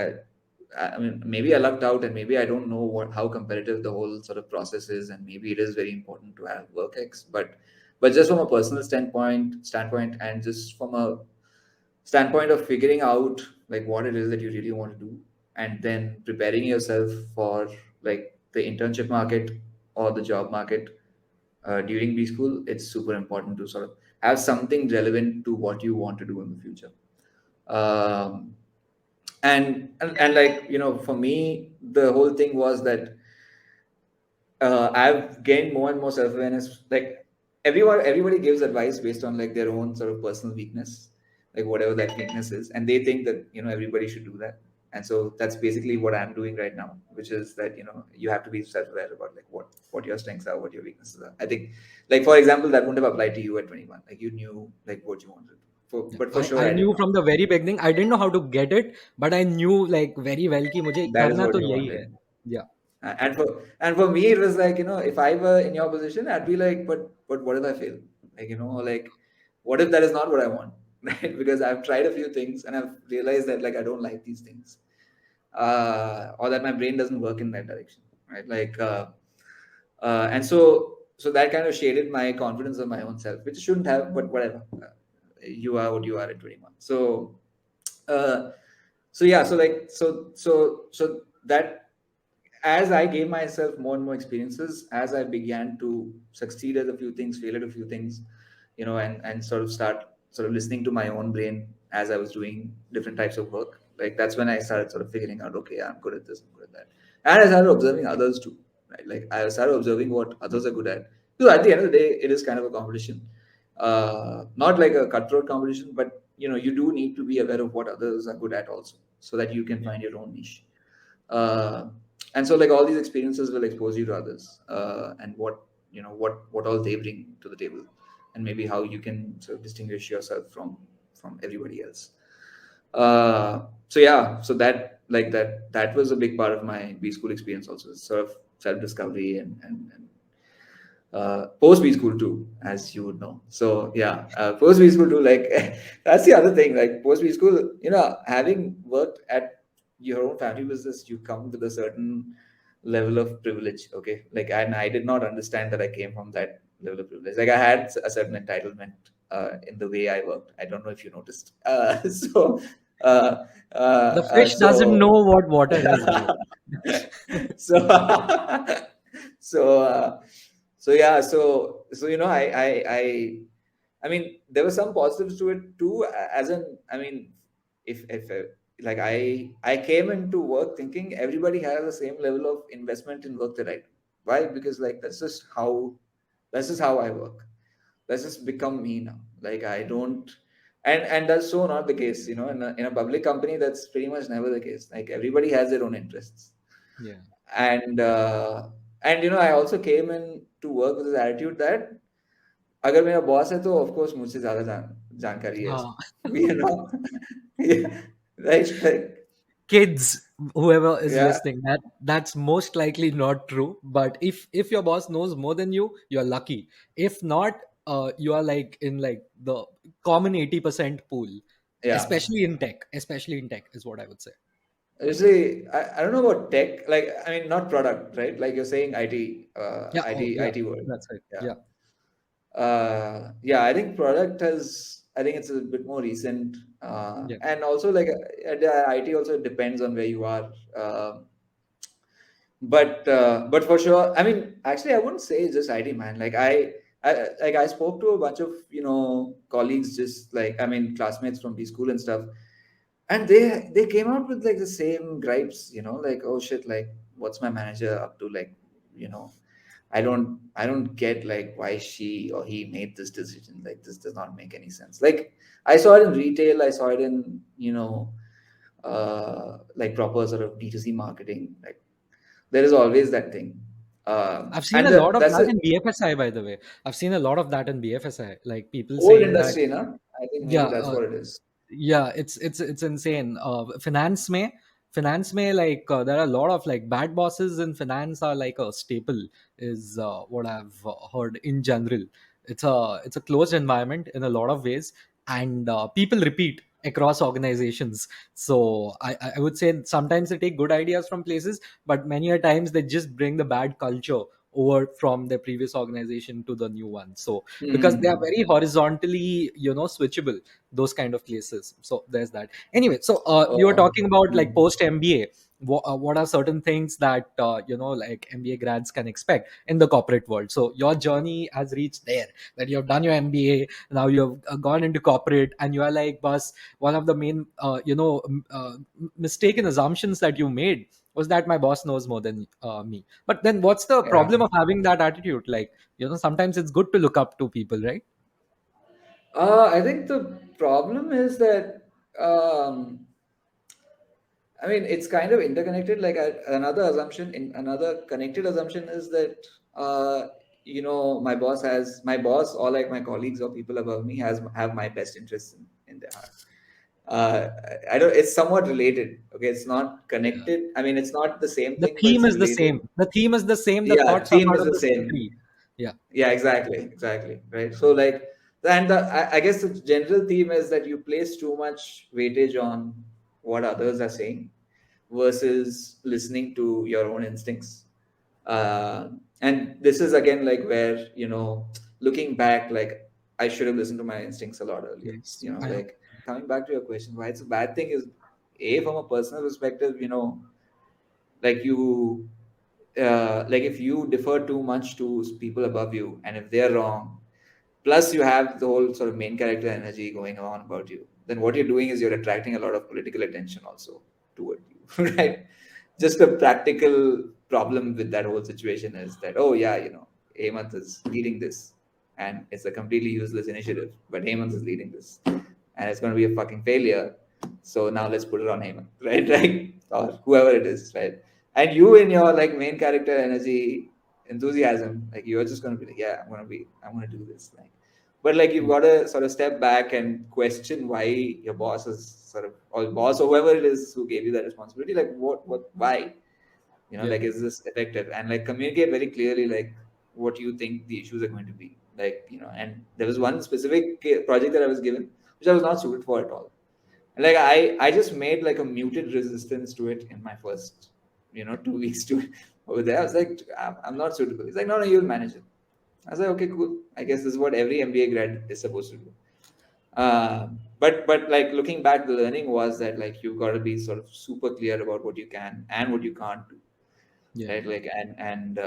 I mean, maybe I lucked out, and maybe I don't know how competitive the whole sort of process is, and maybe it is very important to have work X. But just from a personal standpoint, and just from a standpoint of figuring out like what it is that you really want to do, and then preparing yourself for like the internship market or the job market during B school, it's super important to sort of have something relevant to what you want to do in the future. Um, and like for me the whole thing was that I've gained more and more self-awareness. Like everybody gives advice based on like their own sort of personal weakness, like whatever that weakness is, and they think that everybody should do that. And so that's basically what I'm doing right now, which is that you have to be self-aware about like what your strengths are, what your weaknesses are. I think, like for example, that wouldn't have applied to you at 21. Like you knew like what you wanted. Yeah. But for sure, I I did knew not. from the very beginning. I didn't know how to get it, but I knew like very well कि मुझे That is करना what तो you यही है. wanted. Yeah. And for me it was like if I were in your position I'd be like but what if I fail, like like what if that is not what I want, right? Because I've tried a few things and I've realized that like I don't like these things, or that my brain doesn't work in that direction, right? Like and so that kind of shaded my confidence of my own self, which it shouldn't have, but whatever. You are what you are at 21. Uh, so yeah, so that as I gave myself more and more experiences, as I began to succeed at a few things, fail at a few things, and sort of start sort of listening to my own brain as I was doing different types of work. Like that's when I started sort of figuring out, okay, I'm good at this, I'm good at that, and I started observing others too, right? Like I started observing what others are good at. Because at the end of the day, it is kind of a competition, not like a cutthroat competition, but you do need to be aware of what others are good at also, so that you can Yeah. find your own niche. uh, and so like all these experiences will expose you to others, and what all they bring to the table. and maybe how you can sort of distinguish yourself from everybody else. So yeah, so that was a big part of my B school experience also, sort of self discovery and post B school too, as you would know. So yeah, post B school too. Like that's the other thing. Like post B school, having worked at your own family business, you come with a certain level of privilege. Okay, like, and I did not understand that I came from that level of privilege. Like I had a certain entitlement in the way I worked. I don't know if you noticed. Uh, The fish doesn't so know what water is, bro. so so so yeah so I mean there were some positives to it too, as in, I mean, if like I came into work thinking everybody has the same level of investment in work that I do. Why? Because like that's just how I work. That's just become me now. Like I don't, and that's so not the case, in a public company. That's pretty much never the case. Like everybody has their own interests. Yeah. And I also came in to work with this attitude that अगर मेरा boss है तो of course मुझसे ज्यादा जानकारी है Uh, इसको yeah, right, like, Kids, whoever is yeah, listening, that's most likely not true. But if your boss knows more than you, you're lucky. If not, you are like in like the common 80% pool, yeah. especially in tech is what I would say. Usually, I don't know about tech. Like, I mean, not product, right? Like you're saying IT, Yeah. Oh, yeah. IT world. That's right. Yeah. Yeah. Yeah, I think product has. I think it's a bit more recent, Yeah. and also like at the IT also depends on where you are. But for sure, I mean, actually, I wouldn't say it's just IT, man. I spoke to a bunch of colleagues, just like, I mean, classmates from B school and stuff, and they came out with like the same gripes, like, oh shit, like what's my manager up to, like, you know I don't get like why she or he made this decision. Like this does not make any sense. Like I saw it in retail, I saw it in like proper sort of D2C marketing. Like there is always that thing. I've seen And a lot of that's that the in BFSI, by the way. I've seen a lot of that in BFSI, like people old saying that, industry, no? I think maybe yeah, that's what it is. yeah, it's insane. Finance may like there are a lot of like bad bosses in finance are like a staple is what I've heard in general. It's a closed environment in a lot of ways, and people repeat across organizations. So I would say sometimes they take good ideas from places, but many a times they just bring the bad culture over from their previous organization to the new one. So because they are Hmm. very horizontally switchable, those kind of places. So there's that. Anyway, so you were Oh. talking about like Hmm. post MBA. What are certain things that like MBA grads can expect in the corporate world? So your journey has reached there, that you have done your MBA, now you have gone into corporate, and you are like, boss, one of the main mistaken assumptions that you made was that my boss knows more than me. But then what's the Yeah. problem of having that attitude? Like, sometimes it's good to look up to people, right? I think the problem is that, I mean, it's kind of interconnected. Like another connected assumption is that, my boss or like my colleagues or people above me have my best interests in their heart. Uh, I don't. It's somewhat related. Okay, it's not Yeah. connected. I mean, it's not the same The thing, but theme it's is the related. same. The theme is the same. The Yeah, thoughts are theme part is of the the same same. tree. Yeah. Yeah, exactly, right. So like, I guess the general theme is that you place too much weightage on what others are saying versus listening to your own instincts. And this is again like where, looking back, like I should have listened to my instincts a lot earlier. Yes. I know. Like coming back to your question, why it's a bad thing is, a, from a personal perspective, like you like if you defer too much to people above you, and if they're wrong, plus you have the whole sort of main character energy going on about you, then what you're doing is you're attracting a lot of political attention also toward you. Right? Just a practical problem with that whole situation is that, oh yeah, Hemant is leading this, and it's a completely useless initiative, but Hemant is leading this, and it's going to be a fucking failure. So now let's put it on Hemant, right? Like, or whoever it is, right? And you, in your like main character energy, enthusiasm, like you're just going to be like, yeah, I'm going to do this. Like, But like you've got to sort of step back and question why your boss is sort of, or boss or whoever it is who gave you that responsibility, like what why, Yeah. like is this effective, and like communicate very clearly like what you think the issues are going to be, like and there was one specific project that I was given which I was not suited for at all. And like I just made like a muted resistance to it in my first 2 weeks to over there. I was like, I'm not suitable. He's like, no, you'll manage it. I was like, okay, cool. I guess this is what every MBA grad is supposed to do. But like looking back, the learning was that like you've got to be sort of super clear about what you can and what you can't do, Yeah. right? Like and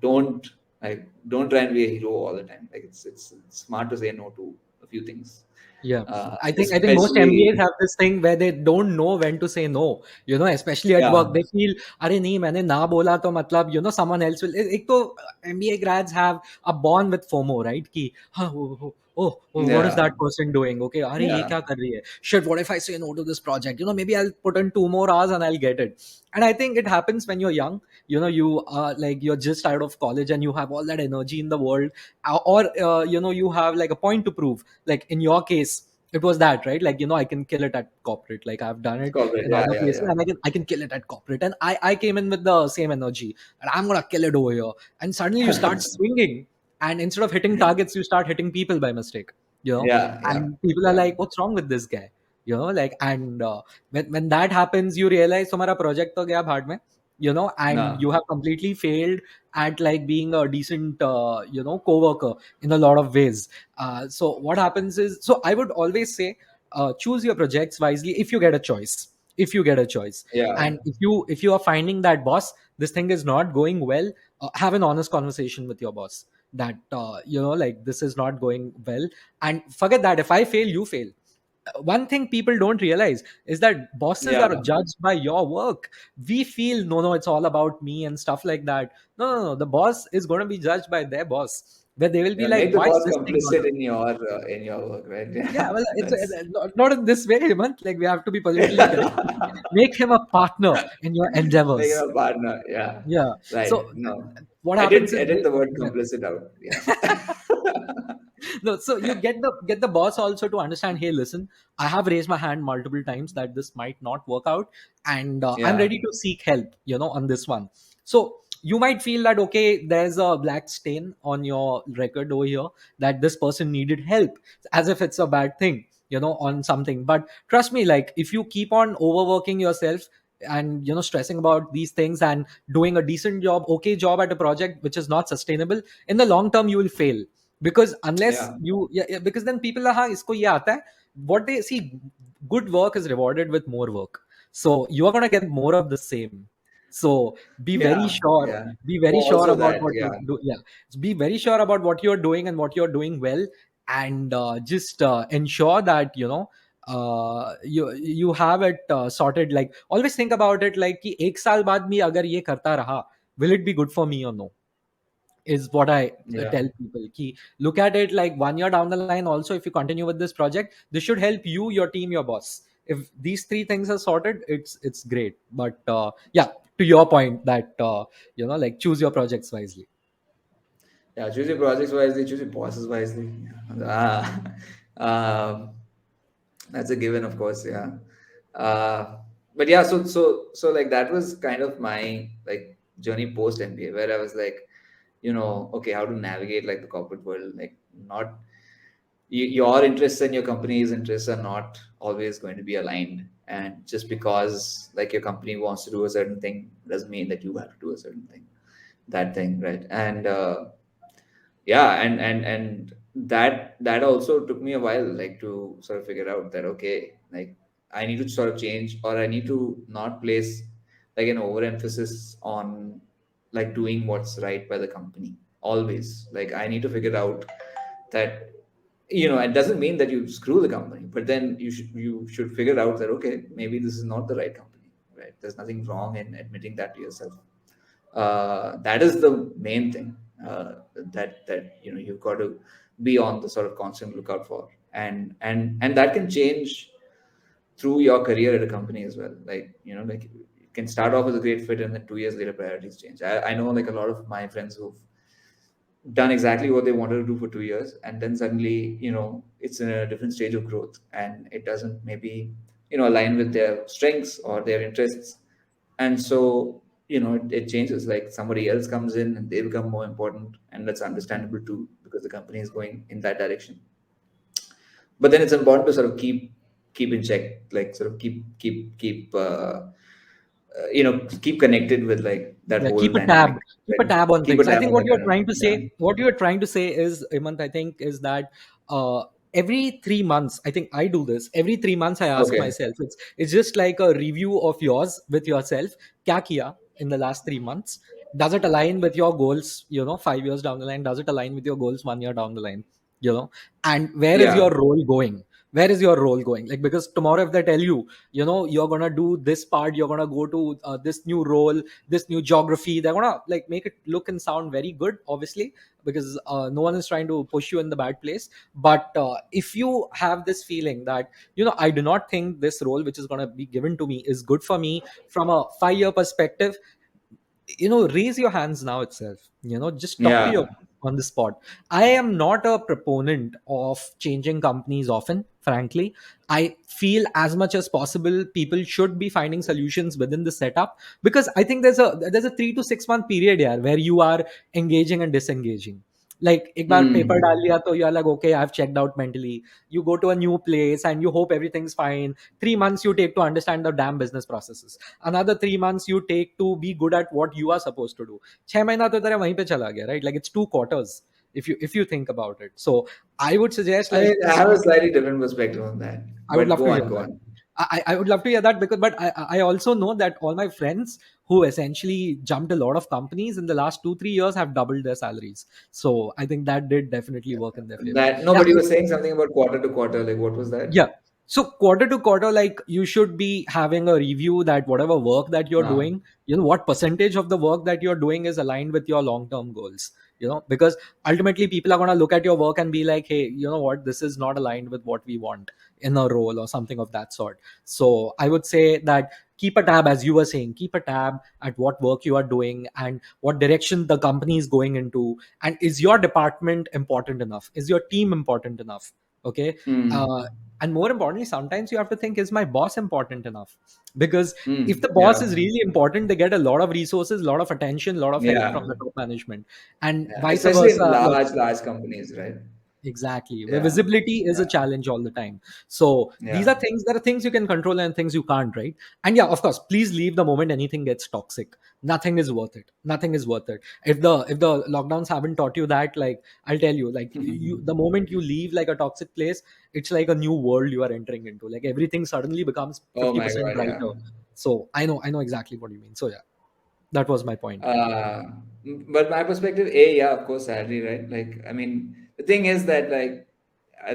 don't try and be a hero all the time. Like it's smart to say no to a few things, Yeah, I think most MBAs especially have this thing where they don't know when to say no. Especially at work, yeah, they feel, "अरे नहीं मैंने ना बोला तो मतलब someone else will." एक तो MBA grads have a bond with FOMO, right? कि हाँ what is yeah, that person doing? Okay, अरे ये yeah, क्या कर रही है? Shit, what if I say no to this project? Maybe I'll put in 2 more hours and I'll get it. And I think it happens when you're young. You are like you're just out of college and you have all that energy in the world, or you have like a point to prove, like in your case it was that, right? Like I can kill it at corporate, like I've done it's it corporate. in Yeah, other yeah, places, yeah, and I can kill it at corporate, and I came in with the same energy, and I'm gonna kill it over here. And suddenly you start swinging, and instead of hitting targets you start hitting people by mistake, yeah, yeah, and people are yeah. like, what's wrong with this guy? Like, and when that happens you realize तुम्हारा project तो गया भाड़ में, and No, you have completely failed at like being a decent co-worker in a lot of ways. So what happens is, so I would always say, choose your projects wisely if you get a choice. If you get a choice, yeah, and if you are finding that, boss, this thing is not going well, have an honest conversation with your boss that like this is not going well, and forget that if I fail you fail. One thing people don't realize is that bosses are yeah, judged by your work. We feel, no, it's all about me and stuff like that. No, no, no, the boss is going to be judged by their boss, where they will be yeah. like, Make the why is boss this thing not complicit done? in your work, right? Yeah, Yeah, well, it's that's not in this way, Hemant. Like, we have to be politically correct. Make him a partner in your make it endeavors. a partner. Yeah, Yeah. right. So No, what happens edit is, edit the word yeah. complicit out. Yeah, No, so you get the boss also to understand, hey, listen, I have raised my hand multiple times that this might not work out, and I'm yeah, ready to seek help, on this one. So you might feel that, okay, there's a black stain on your record over here, that this person needed help, as if it's a bad thing, on something. But trust me, like, if you keep on overworking yourself and stressing about these things and doing a decent job, okay job at a project which is not sustainable, in the long term you will fail. Because unless yeah, you, yeah, because then people are, हाँ इसको ये आता है. What they see, good work is rewarded with more work, so you are going to get more of the same. So be very yeah, sure, yeah. be Oh, very sure also about that. what you Yeah, do. Yeah, be very sure about what you're doing and what you're doing well, and just ensure that you have it sorted. Like, always think about it, like कि एक साल बाद भी अगर ये करता रहा, will it be good for me or no, is what I yeah. tell people. Ki, look at it like 1 year down the line. Also, if you continue with this project, this should help you, your team, your boss. If these three things are sorted, it's great. But yeah, to your point, that like, choose your projects wisely. Yeah, choose your projects wisely, choose your bosses wisely. Ah, um, that's a given, of course. Yeah, but yeah, so like that was kind of my like journey post MBA, where I was like, okay, how to navigate like the corporate world, like not your interests and your company's interests are not always going to be aligned, and just because like your company wants to do a certain thing doesn't mean that you have to do a certain thing, that thing, right? And yeah, and that also took me a while, like to sort of figure out that okay, like I need to sort of change, or I need to not place like an overemphasis on like doing what's right by the company always. Like I need to figure out that it doesn't mean that you screw the company, but then you should figure out that okay, maybe this is not the right company, right? There's nothing wrong in admitting that to yourself. That is the main thing, that you've got to be on the sort of constant lookout for, and that can change through your career at a company as well. Like like you can start off as a great fit, and then 2 years later priorities change. I know like a lot of my friends done exactly what they wanted to do for 2 years, and then suddenly, it's in a different stage of growth, and it doesn't maybe, align with their strengths or their interests. And so, it changes. Like somebody else comes in and they become more important, and that's understandable too, because the company is going in that direction. But then it's important to sort of keep in check, like sort of keep connected with like that Yeah, whole keep a tab, dynamic, keep a right? tab on Keep a things. I tab think on what that you're dynamic. trying to Yeah. say, is, Hemant, I think, is that every 3 months, I think I do this. Every 3 months, I ask Okay. myself, it's just like a review of yours with yourself. Kya kiya in the last 3 months? Does it align with your goals? 5 years down the line, does it align with your goals 1 year down the line? And where is Yeah. your role going? Where is your role going? Like, because tomorrow, if they tell you, you're gonna do this part, you're gonna go to this new role, this new geography, they're gonna like make it look and sound very good, obviously, because no one is trying to push you in the bad place. But if you have this feeling that, I do not think this role which is going to be given to me is good for me from a 5 year perspective, raise your hands now itself, just talk to your Yeah. on the spot. I am not a proponent of changing companies often, frankly. I feel as much as possible people should be finding solutions within the setup, because I think there's a 3 to 6 month period here where you are engaging and disengaging. Like एक बार paper डाल Hmm. लिया तो you're like, okay, I've checked out mentally. You go to a new place and you hope everything's fine. 3 months you take to understand the damn business processes. Another 3 months you take to be good at what you are supposed to do. 6 महीना तो तेरा वहीं पे चला गया, right? Like, it's 2 quarters if you think about it. So I would suggest, I mean, like, I have a see, slightly different perspective on that, I would but love go to on, hear go that. on. I would love to hear that, because, but I also know that all my friends who essentially jumped a lot of companies in the last 2 3 years have doubled their salaries. So I think that did definitely work in their favor. That Yeah, nobody was saying something about quarter to quarter. Like, what was that? yeah. So quarter to quarter, like, you should be having a review that whatever work that you're Uh, doing, what percentage of the work that you're doing is aligned with your long-term goals. Because ultimately people are going to look at your work and be like, hey, you know what, this is not aligned with what we want in a role or something of that sort. So I would say that keep a tab, as you were saying, keep a tab at what work you are doing and what direction the company is going into. And is your department important enough? Is your team important enough? Okay. hmm. uh, and more importantly, sometimes you have to think, is my boss important enough? Because if Hmm. the boss Yeah. is really important, they get a lot of resources, a lot of attention, a lot of help Yeah. from the top management, and Yeah. vice Especially in versa. large companies, right? Exactly, where Yeah. visibility is a Yeah. challenge all the time. So these Yeah. are things, there are things you can control and things you can't, right? And yeah, of course, please leave the moment anything gets toxic. Nothing is worth it. Nothing is worth it. If the lockdowns haven't taught you that, like, I'll tell you, like, you, the moment you leave like a toxic place, it's like a new world you are entering into. Like, everything suddenly becomes Oh my 50% God. Yeah. brighter. So I know exactly what you mean. So yeah, that was my point. Uh, but my perspective, A, yeah, of course, salary, right? Like, I mean, the thing is that like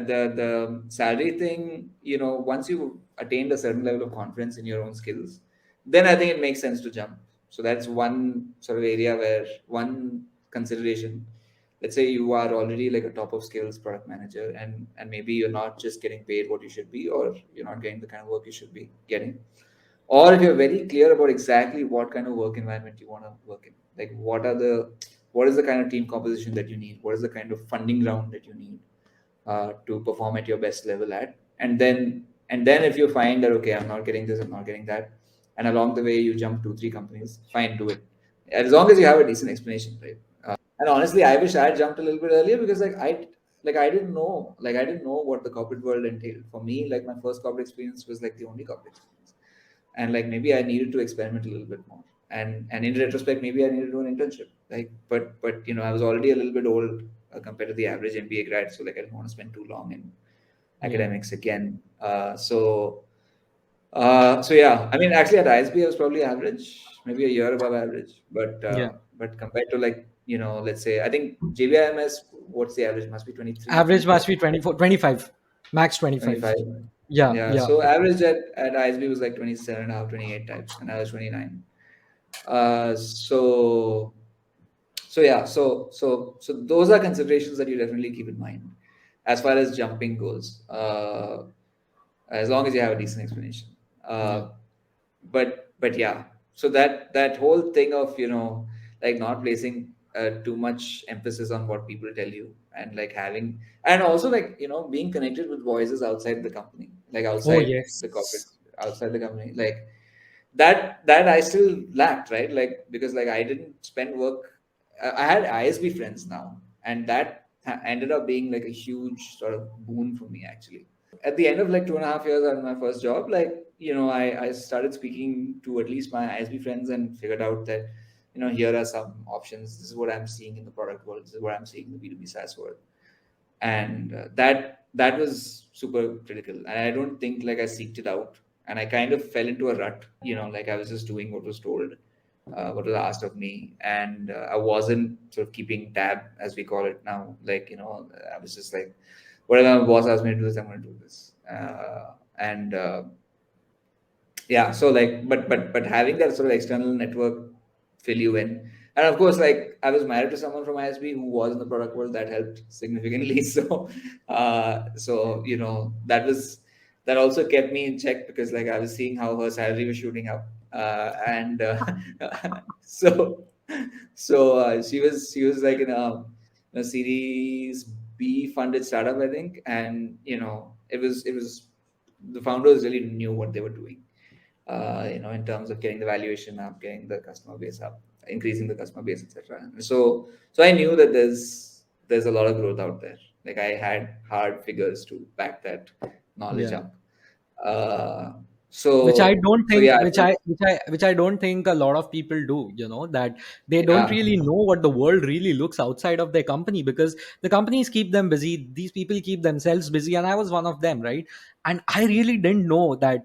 the salary thing, once you attained a certain level of confidence in your own skills, then I think it makes sense to jump. So that's one sort of area where one consideration. Let's say you are already like a top of skills product manager, and maybe you're not just getting paid what you should be, or you're not getting the kind of work you should be getting, or if you're very clear about exactly what kind of work environment you want to work in, like what is the kind of team composition that you need, what is the kind of funding round that you need to perform at your best level at, and then if you find that, okay, I'm not getting this, I'm not getting that, and along the way you jump 2 3 companies, fine, do it, as long as you have a decent explanation, right? And honestly, I wish I had jumped a little bit earlier, because I didn't know what the corporate world entailed. For me, like my first corporate experience was like the only corporate experience, and like maybe I needed to experiment a little bit more. And in retrospect, maybe I needed to do an internship. Like, but I was already a little bit old compared to the average MBA grad, so like I didn't want to spend too long in Yeah, academics again. So yeah, I mean, actually at ISB I was probably average, maybe a year above average, but yeah. compared to like let's say, I think JBIMS, what's the average? Must be 23, Average 24, must be 24, 25, max 25. 25. Yeah, Yeah, yeah, so average at ISB was like 27 and a half, 28 types, and I was 29. So yeah, so those are considerations that you definitely keep in mind as far as jumping goes. As long as you have a decent explanation. yeah. But yeah, so that whole thing of like not placing too much emphasis on what people tell you, and like having, and also like being connected with voices outside the company, like Oh outside the corporate, yes. outside the company, like that I still lacked, right? Like because like I didn't spend work. I had ISB friends now, and that ended up being like a huge sort of boon for me actually. At the end of like 2.5 years on my first job, like I started speaking to at least my ISB friends and figured out that here are some options. This is what I'm seeing in the product world. This is what I'm seeing in the B2B SaaS world, and that was super critical. And I don't think like I seeked it out, and I kind of fell into a rut. Like I was just doing what was told, what was asked of me, and I wasn't sort of keeping tab, as we call it now. Like I was just like, whatever my boss asks me to do this, I'm going to do this. And Yeah, so like, but having that sort of external network fill you in, and of course like I was married to someone from ISB who was in the product world, that helped significantly. So that also kept me in check, because like I was seeing how her salary was shooting up, and so she was like in a series B funded startup, I think. And it was the founders really knew what they were doing, in terms of getting the valuation up, getting the customer base up, increasing the customer base, etc. So I knew that there's a lot of growth out there. Like I had hard figures to back that knowledge Yeah. up. Uh, Which I so don't so think, yeah, which I don't think a lot of people do, that they don't yeah, really know what the world really looks outside of their company, because the companies keep them busy, these people keep themselves busy, and I was one of them, right? And I really didn't know that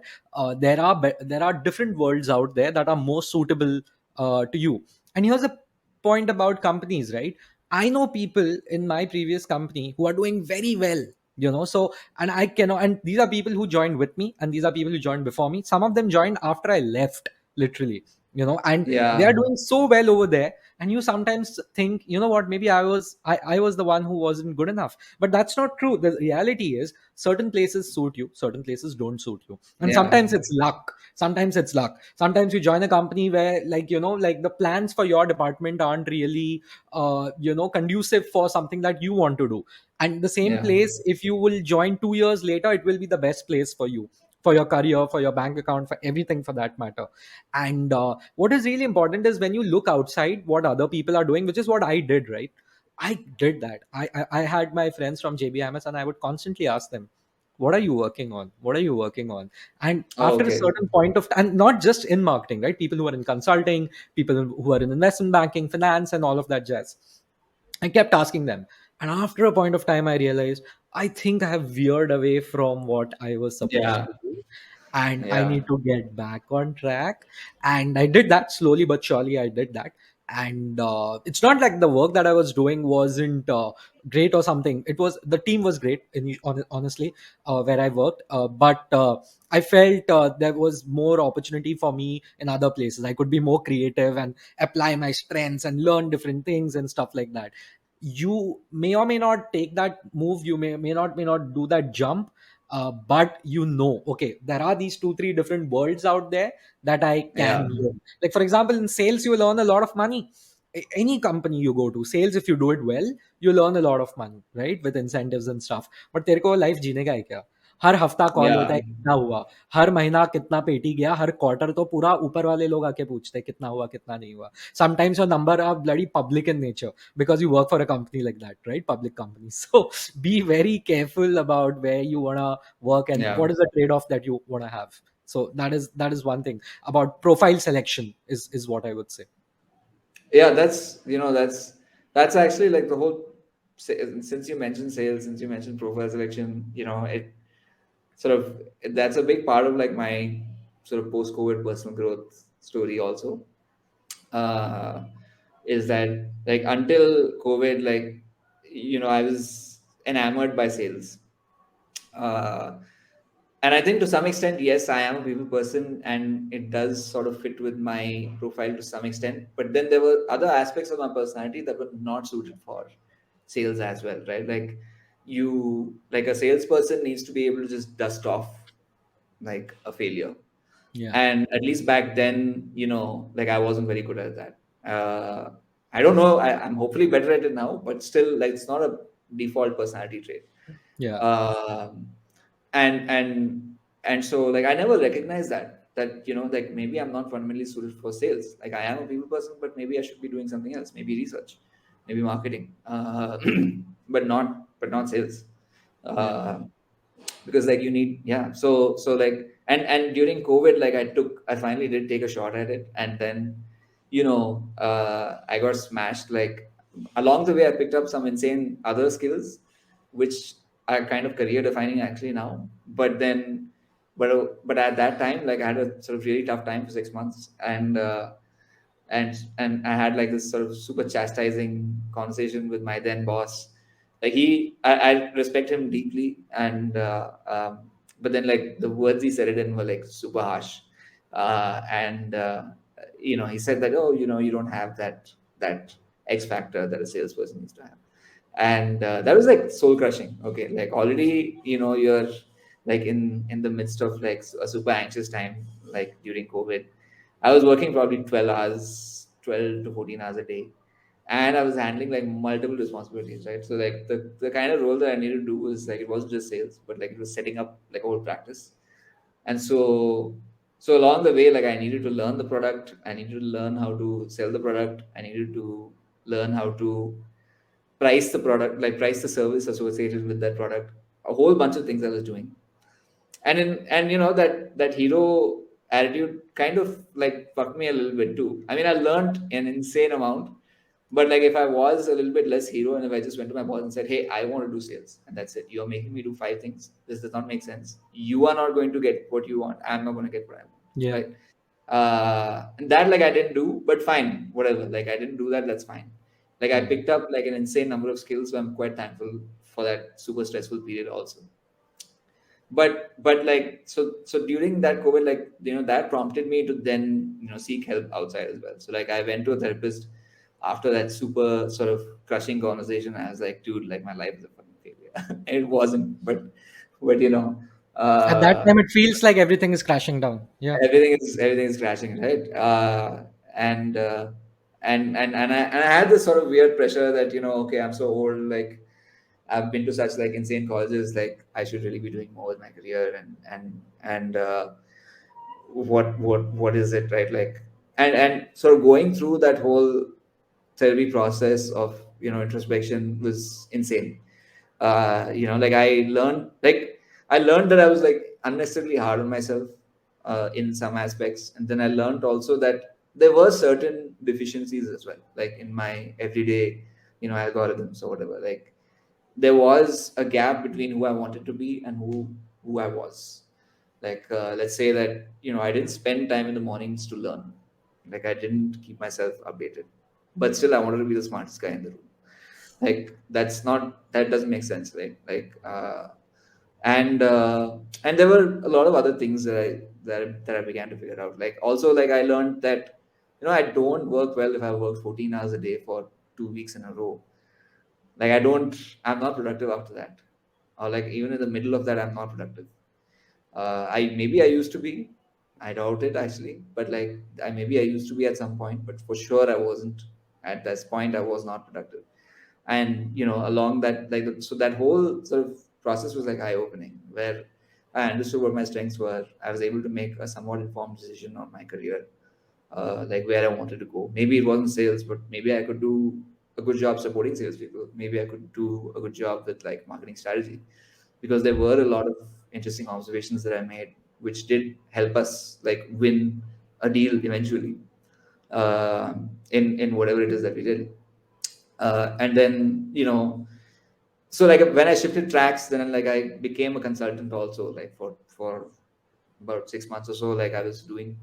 there are different worlds out there that are more suitable to you. And here's a point about companies, right? I know people in my previous company who are doing very well, so, and I cannot, and these are people who joined with me, and these are people who joined before me. Some of them joined after I left, literally, and they yeah, are doing so well over there. And you sometimes think, what, maybe I was the one who wasn't good enough. But that's not true. The reality is, certain places suit you, certain places don't suit you, and yeah, sometimes you join a company where, like, like the plans for your department aren't really conducive for something that you want to do. And the same yeah, place, if you will join 2 years later, it will be the best place for you, for your career, for your bank account, for everything, for that matter. And what is really important is when you look outside what other people are doing, which is what I did, right? I did that. I had my friends from JBMS, and I would constantly ask them, what are you working on, what are you working on? And oh, after a okay, certain point of, and not just in marketing, right? People who are in consulting, people who are in investment banking, finance, and all of that jazz, I kept asking them. And after a point of time, I realized, I think I have veered away from what I was supposed yeah, to do, and I yeah, need to get back on track. And I did that slowly but surely. I did that. And it's not like the work that I was doing wasn't great or something. It was, the team was great, honestly, where I worked. But I felt there was more opportunity for me in other places. I could be more creative and apply my strengths and learn different things and stuff like that. You may or may not take that move, you may not do that jump, but okay, there are these 2 3 different worlds out there that I yeah, can learn. Like, for example, in sales, you will earn a lot of money. Any company you go to, sales, if you do it well, you earn a lot of money, right, with incentives and stuff. But तेरे को life जीने का है क्या? हर हफ्ता call होता yeah, है, कितना हुआ, हर महीना कितना पेटी गया, हर क्वार्टर तो पूरा ऊपर वाले लोग आके पूछते हैं कितना हुआ, कितना नहीं हुआ. Sometimes your number are bloody public in nature, because you work for a company like that, right? Public company. So be very careful about where you want to work and yeah, what is the trade-off that you want to have. So that is one thing about profile selection, is what I would say. yeah. That's actually like the whole. Since you mentioned sales, since you mentioned profile selection, it sort of, that's a big part of like my sort of post-COVID personal growth story also. uh, is that like until COVID, like I was enamored by sales. uh, and I think to some extent, yes, I am a people person, and it does sort of fit with my profile to some extent. But then there were other aspects of my personality that were not suited for sales as well, right? Like a salesperson needs to be able to just dust off like a failure. Yeah. And at least back then, like I wasn't very good at that. I don't know. I'm hopefully better at it now, but still, like, it's not a default personality trait. Yeah. Um, and so, like, I never recognized that like, maybe I'm not fundamentally suited for sales. Like, I am a people person, but maybe I should be doing something else, maybe research, maybe marketing, but not sales. Yeah. Uh, because, like, you need, yeah, so like, and during COVID, like, I finally did take a shot at it, and then I got smashed. Like, along the way, I picked up some insane other skills which are kind of career defining actually now. But at that time, like, I had a sort of really tough time for 6 months, and I had like this sort of super chastising conversation with my then boss. Like, I respect him deeply, and but then, like, the words he said it in were like super harsh, and he said that, oh, you don't have that X factor that a salesperson needs to have, and that was like soul crushing. Okay, like, already, you're like in the midst of like a super anxious time, like during COVID. I was working probably 12 hours, 12 to 14 hours a day. And I was handling like multiple responsibilities, right? So, like, the kind of role that I needed to do was like, it wasn't just sales, but like, it was setting up like a whole practice. And so along the way, like, I needed to learn the product. I needed to learn how to sell the product. I needed to learn how to price the product, like price the service associated with that product. A whole bunch of things I was doing, and that hero attitude kind of like fucked me a little bit too. I mean, I learned an insane amount, but like, if I was a little bit less hero, and if I just went to my boss and said, hey, I want to do sales, and that's it, you're making me do five things, this does not make sense, you are not going to get what you want, I'm not going to get what I want, Yeah. right? And that, like, I didn't do, but fine, whatever, like, I didn't do that, that's fine. Like, I Mm. picked up like an insane number of skills, so I'm quite thankful for that super stressful period also. But like, so during that COVID, like, that prompted me to then seek help outside as well. So, like, I went to a therapist after that super sort of crushing conversation. I was like, dude, like, my life is a fucking failure. And it wasn't, but At that uh time, it feels like everything is crashing down. Yeah. everything is crashing, right? And and I had this sort of weird pressure that, okay, I'm so old, like, I've been to such like insane colleges, like, I should really be doing more with my career, and what is it, right? Like, and sort of going through that whole therapy process of introspection was insane. Like, I learned that I was like unnecessarily hard on myself in some aspects, and then I learned also that there were certain deficiencies as well, like in my everyday algorithms or whatever. Like, there was a gap between who I wanted to be and who I was. Like, let's say that I didn't spend time in the mornings to learn. Like, I didn't keep myself updated, but still I wanted to be the smartest guy in the room. Like, that doesn't make sense, right? Like, and there were a lot of other things that I began to figure out. Like, also, like, I learned that I don't work well if I work 14 hours a day for 2 weeks in a row. Like, I'm not productive after that, or like even in the middle of that, I'm not productive. I used to be. I doubt it actually, but like, I used to be at some point, but for sure I wasn't. At this point, I was not productive. And along that, like, so that whole sort of process was like eye opening, where I understood what my strengths were. I was able to make a somewhat informed decision on my career, like where I wanted to go. Maybe it wasn't sales, but maybe I could do a good job supporting salespeople. Maybe I could do a good job with like marketing strategy, because there were a lot of interesting observations that I made, which did help us like win a deal eventually, in whatever it is that we did. And then so like when I shifted tracks, then like I became a consultant also, like for about 6 months or so. Like, I was doing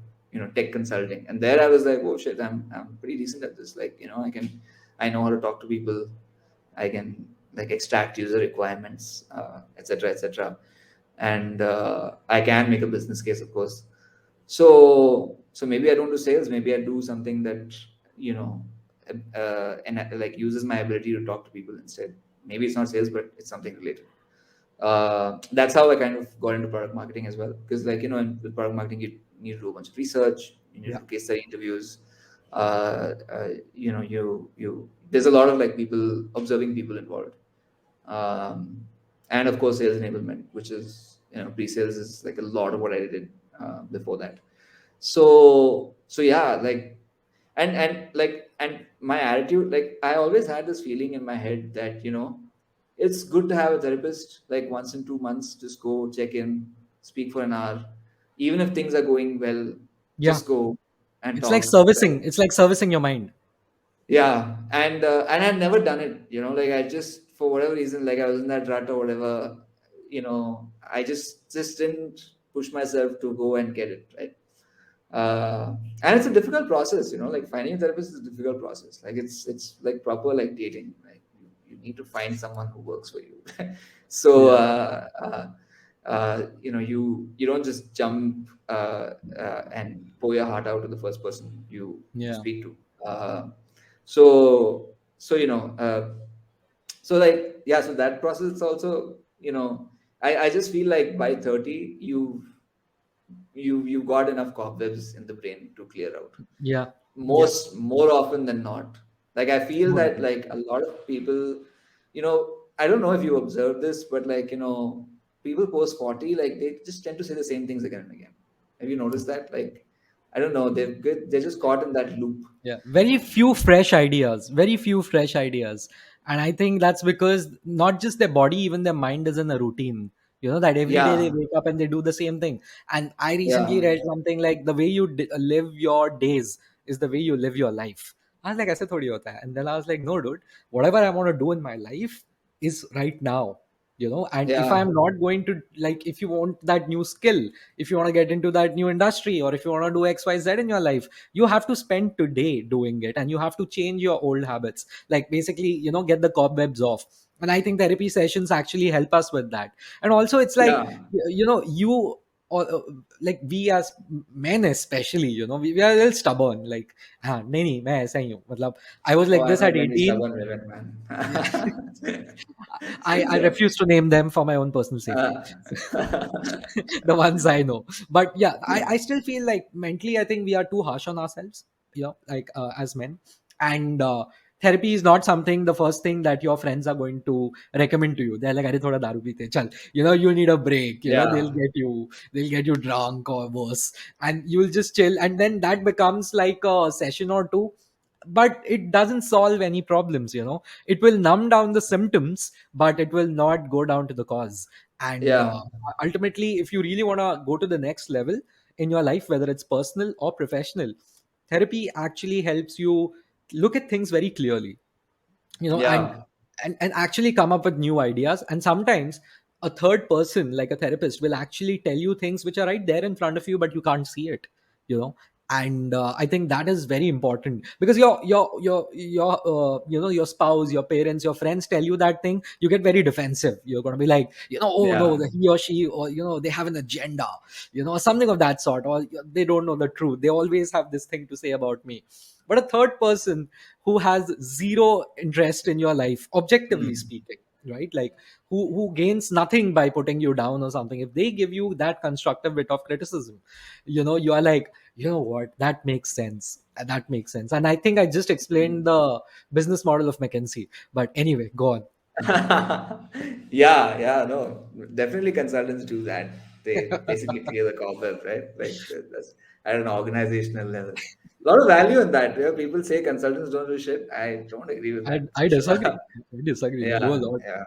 tech consulting, and there I was like, oh shit, I'm pretty decent at this. Like, I know how to talk to people. I can like extract user requirements, etc., etc., and I can make a business case, of course. So maybe I don't do sales. Maybe I do something that you know and like uses my ability to talk to people instead. Maybe it's not sales, but it's something related. That's how I kind of got into product marketing as well. Because, like, with product marketing, you need to do a bunch of research, you need to Yeah. do case study interviews, you there's a lot of like people observing people involved, um, and of course sales enablement, which is, pre-sales is like a lot of what I did before that. So yeah, like, and my attitude, like I always had this feeling in my head that, it's good to have a therapist like once in 2 months. Just go check in, speak for an hour, even if things are going well, Yeah, just go and it's like talk, right? servicing. It's like servicing your mind. Yeah, and I've never done it. Like I just, for whatever reason, like I was in that rut or whatever. I just didn't push myself to go and get it right. And it's a difficult process. Like finding a therapist is a difficult process. Like it's like proper like dating. Like you need to find someone who works for you. So Yeah, you don't just jump and pour your heart out to the first person you yeah, speak to. So so like, yeah, so that process also, I just feel like by 30 you've got enough cobwebs in the brain to clear out, yeah, yeah. more often than not. Like I feel No, that like a lot of people, I don't know if you observe this, but like, people post 40, like they just tend to say the same things again and again. Have you noticed that? Like, I don't know, they're just caught in that loop. yeah, very few fresh ideas, very few fresh ideas. And I think that's because not just their body, even their mind is in a routine, that every day they Yeah, wake up and they do the same thing. And I recently yeah, read something like the way you live your days is the way you live your life. I was like, ऐसे थोड़ी होता है. And then I was like, no, dude, whatever I want to do in my life is right now. And if yeah, I'm not going to, like, if you want that new skill, if you want to get into that new industry, or if you want to do XYZ in your life, you have to spend today doing it, and you have to change your old habits, like basically, get the cobwebs off. And I think therapy sessions actually help us with that. And also it's like, yeah. you or like we as men especially, we are a little stubborn, like, हाँ नहीं नहीं मैं ऐसा ही हूँ, मतलब I was Oh, like I've this met at many 18. stubborn women, man. Yeah. I So, refuse to name them for my own personal safety. uh, The ones I know. But yeah, I still feel like mentally, I think we are too harsh on ourselves, like as men. And therapy is not something, the first thing that your friends are going to recommend to you. They're like, Are thoda daru peete, chal, you need a break, yeah, they'll get you drunk or worse, and you'll just chill. And then that becomes like a session or two, but it doesn't solve any problems. It will numb down the symptoms, but it will not go down to the cause. And yeah, ultimately, if you really want to go to the next level in your life, whether it's personal or professional, therapy actually helps you look at things very clearly, and yeah, actually come up with new ideas. And sometimes a third person, like a therapist, will actually tell you things which are right there in front of you, but you can't see it, you know and I think that is very important, because your spouse, your parents, your friends tell you that thing, you get very defensive. You're going to be like, oh no, yeah, he or she, or they have an agenda, something of that sort, or they don't know the truth, they always have this thing to say about me. But a third person who has zero interest in your life, objectively mm. speaking, right? Like, who gains nothing by putting you down or something, if they give you that constructive bit of criticism, you are like, what, that makes sense. That makes sense. And I think I just explained the business model of McKinsey. But anyway, go on. Yeah, yeah, no, definitely consultants do that. They basically clear the cobweb, right? Like that's at an organizational level. A lot of value in that. People say consultants don't do shit. I don't agree with that I for sure. disagree. I disagree. They do a Yeah, lot. yeah.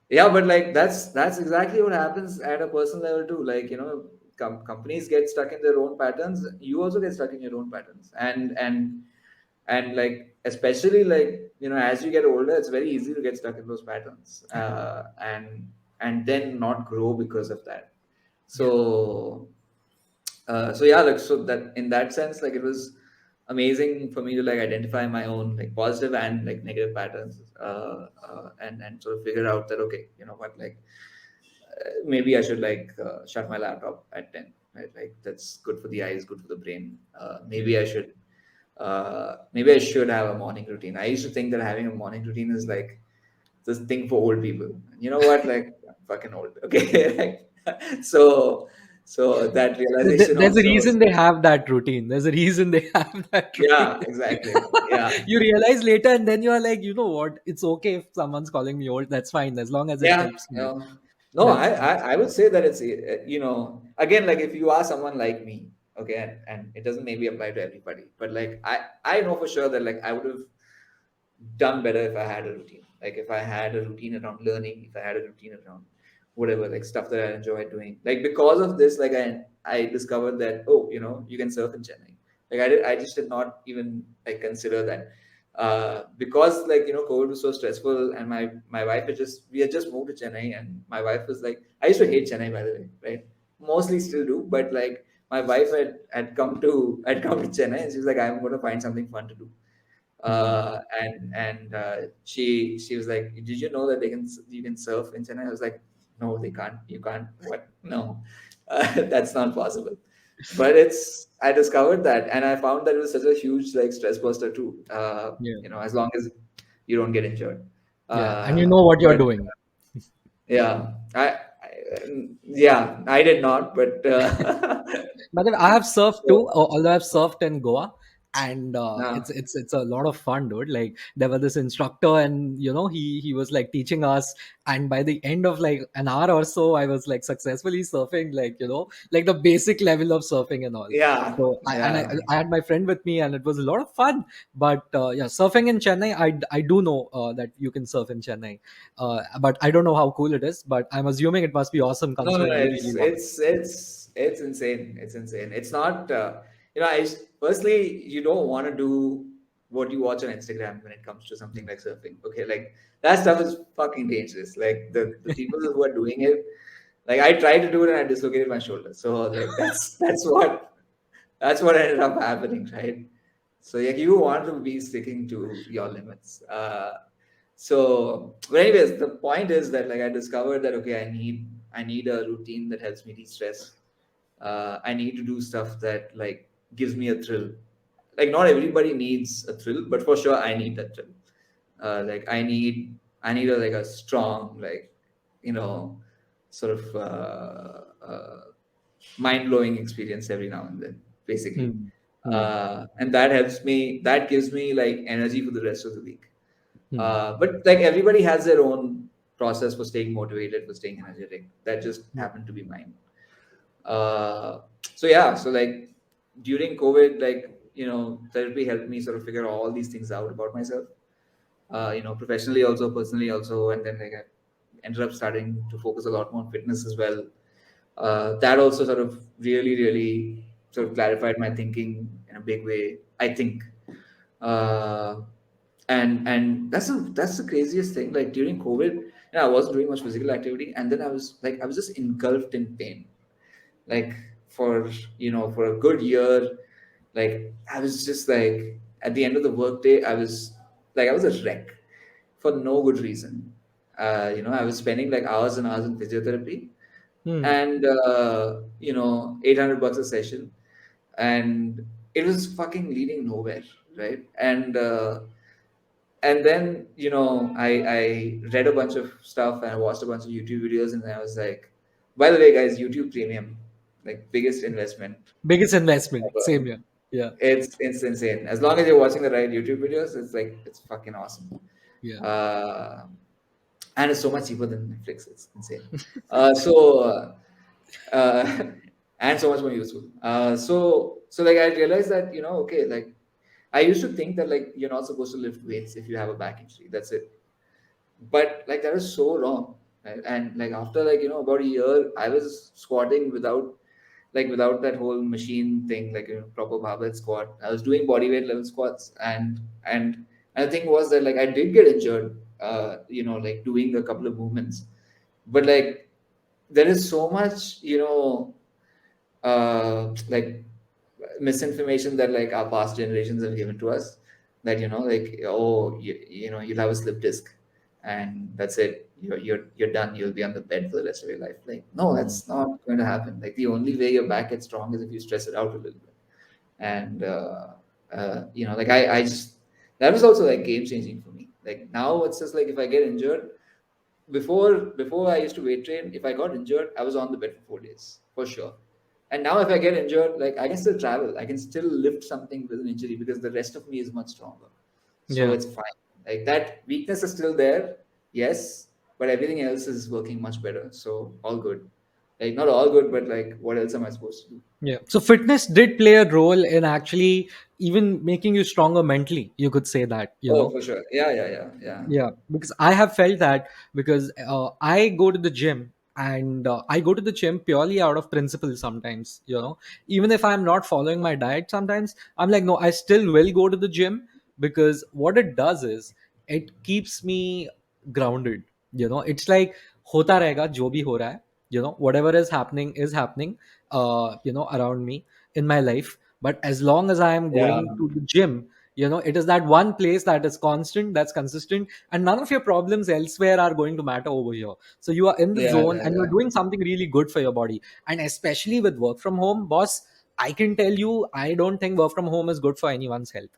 Yeah, but like that's exactly what happens at a personal level too. Like, companies get stuck in their own patterns. You also get stuck in your own patterns, and like, especially like, as you get older, it's very easy to get stuck in those patterns, and then not grow because of that. Yeah, So yeah, like, so that in that sense, like, it was amazing for me to like identify my own like positive and like negative patterns, and sort of figure out that, okay, you know what, like, maybe I should like shut my laptop at 10, right? Like that's good for the eyes, good for the brain. Maybe I should have a morning routine. I used to think that having a morning routine is like this thing for old people. You know what? Like, I'm fucking old. Okay. So So that realization There's a also reason was, they have that routine. There's a reason they have that routine. yeah, exactly. Yeah. You realize later, and then you're like, you know what? It's okay if someone's calling me old. That's fine as long as it Yeah. helps me. No, That's I would say that it's, again, like if you are someone like me, okay, and it doesn't maybe apply to everybody, but like I know for sure that like I would have done better if I had a routine. Like if I had a routine around learning, if I had a routine around whatever, like stuff that I enjoy doing. Like because of this, like I discovered that, oh, you can surf in Chennai. Like I just did not even like consider that. Because like COVID was so stressful, and my wife we had just moved to Chennai, and my wife was like, I used to hate Chennai, by the way, right? Mostly still do, but like my wife had come to Chennai, and she was like, I'm going to find something fun to do. hmm. And she was like, did you know that you can surf in Chennai? I was like, no, they can't. You can't. What? No, that's not possible. But I discovered that, and I found that it was such a huge like stress buster too. Yeah, As long as you don't get injured. yeah, and you know what you're But doing. yeah, yeah, I did not, but By the way, I have surfed so, too, although I've surfed in Goa, and uh, it's a lot of fun, dude. Like there was this instructor, and he was like teaching us, and by the end of like an hour or so, I was like successfully surfing, like like the basic level of surfing and all. yeah, So yeah. I had my friend with me, and it was a lot of fun. But yeah, surfing in Chennai, I do know that you can surf in Chennai, but I don't know how cool it is. But I'm assuming it must be awesome No, no, no. considering you really love it. It's insane. It's insane. It's not. Firstly, you don't want to do what you watch on Instagram when it comes to something like surfing. Okay, like that stuff is fucking dangerous. Like the people who are doing it, like I tried to do it and I dislocated my shoulder. So like that's what ended up happening, right? So like you want to be sticking to your limits. But anyways, the point is that like I discovered that okay, I need a routine that helps me de-stress. I need to do stuff that like gives me a thrill. Like not everybody needs a thrill, but for sure I need that thrill. Like I need a strong like you know sort of mind blowing experience every now and then, basically. Hmm. Hmm. And that gives me like energy for the rest of the week. Hmm. But like everybody has their own process for staying motivated, for staying energetic. That just Yeah. happened to be mine. So yeah, so like during COVID, like therapy helped me sort of figure all these things out about myself. Professionally also, personally also, and then like I ended up starting to focus a lot more on fitness as well. That also sort of really, really sort of clarified my thinking in a big way, I think. Uh, and that's the craziest thing. Like during COVID, I wasn't doing much physical activity, and then I was just engulfed in pain. Like for for a good year, like I was just like at the end of the workday, I was a wreck for no good reason. I was spending like hours and hours in physiotherapy, Hmm. and 800 bucks a session, and it was fucking leading nowhere, right? And then I read a bunch of stuff and I watched a bunch of YouTube videos, and I was like, by the way, guys, YouTube Premium, like biggest investment Biggest investment. ever. Same here. Yeah. It's insane. As long as you're watching the right YouTube videos, it's fucking awesome. Yeah. Uh, and it's so much cheaper than Netflix. It's insane. Uh, and so much more useful. So like I realized that okay, like I used to think that like you're not supposed to lift weights if you have a back injury. That's it. But like that is so wrong. Right? And like after like about a year, I was squatting without that whole machine thing, like proper barbell squat. I was doing body weight level squats, and the thing was that like I did get injured, like doing a couple of movements, but like there is so much like misinformation that like our past generations have given to us, that like, oh, you'll have a slip disc and that's it, you're done, you'll be on the bed for the rest of your life. Like no, Hmm. that's not going to happen. Like the only way your back gets strong is if you stress it out a little bit. And like I just, that was also like game changing for me. Like now it's just like if I get injured, before I used to weight train, if I got injured I was on the bed for 4 days for sure. And now if I get injured, like I can still travel, I can still lift something with an injury because the rest of me is much stronger. So Yeah. it's fine. Like that weakness is still there, yes, but everything else is working much better. So all good. Like not all good, but like what else am I supposed to do? Yeah. So fitness did play a role in actually even making you stronger mentally. You could say that, you Oh, know. for sure. Yeah, yeah, yeah, yeah. Yeah, because I have felt that, because I go to the gym, and I go to the gym purely out of principle sometimes, you know. Even if I'm not following my diet, sometimes I'm like, no, I still will go to the gym, because what it does is it keeps me grounded. You know, it's like hota rahega jo bhi ho raha hai, you know, whatever is happening, you know, around me in my life. But as long as I am Yeah, going to the gym, you know, it is that one place that is constant, that's consistent, and none of your problems elsewhere are going to matter over here. So you are in the yeah, zone yeah, and you're yeah. doing something really good for your body. And especially with work from home, boss, I can tell you, I don't think work from home is good for anyone's health.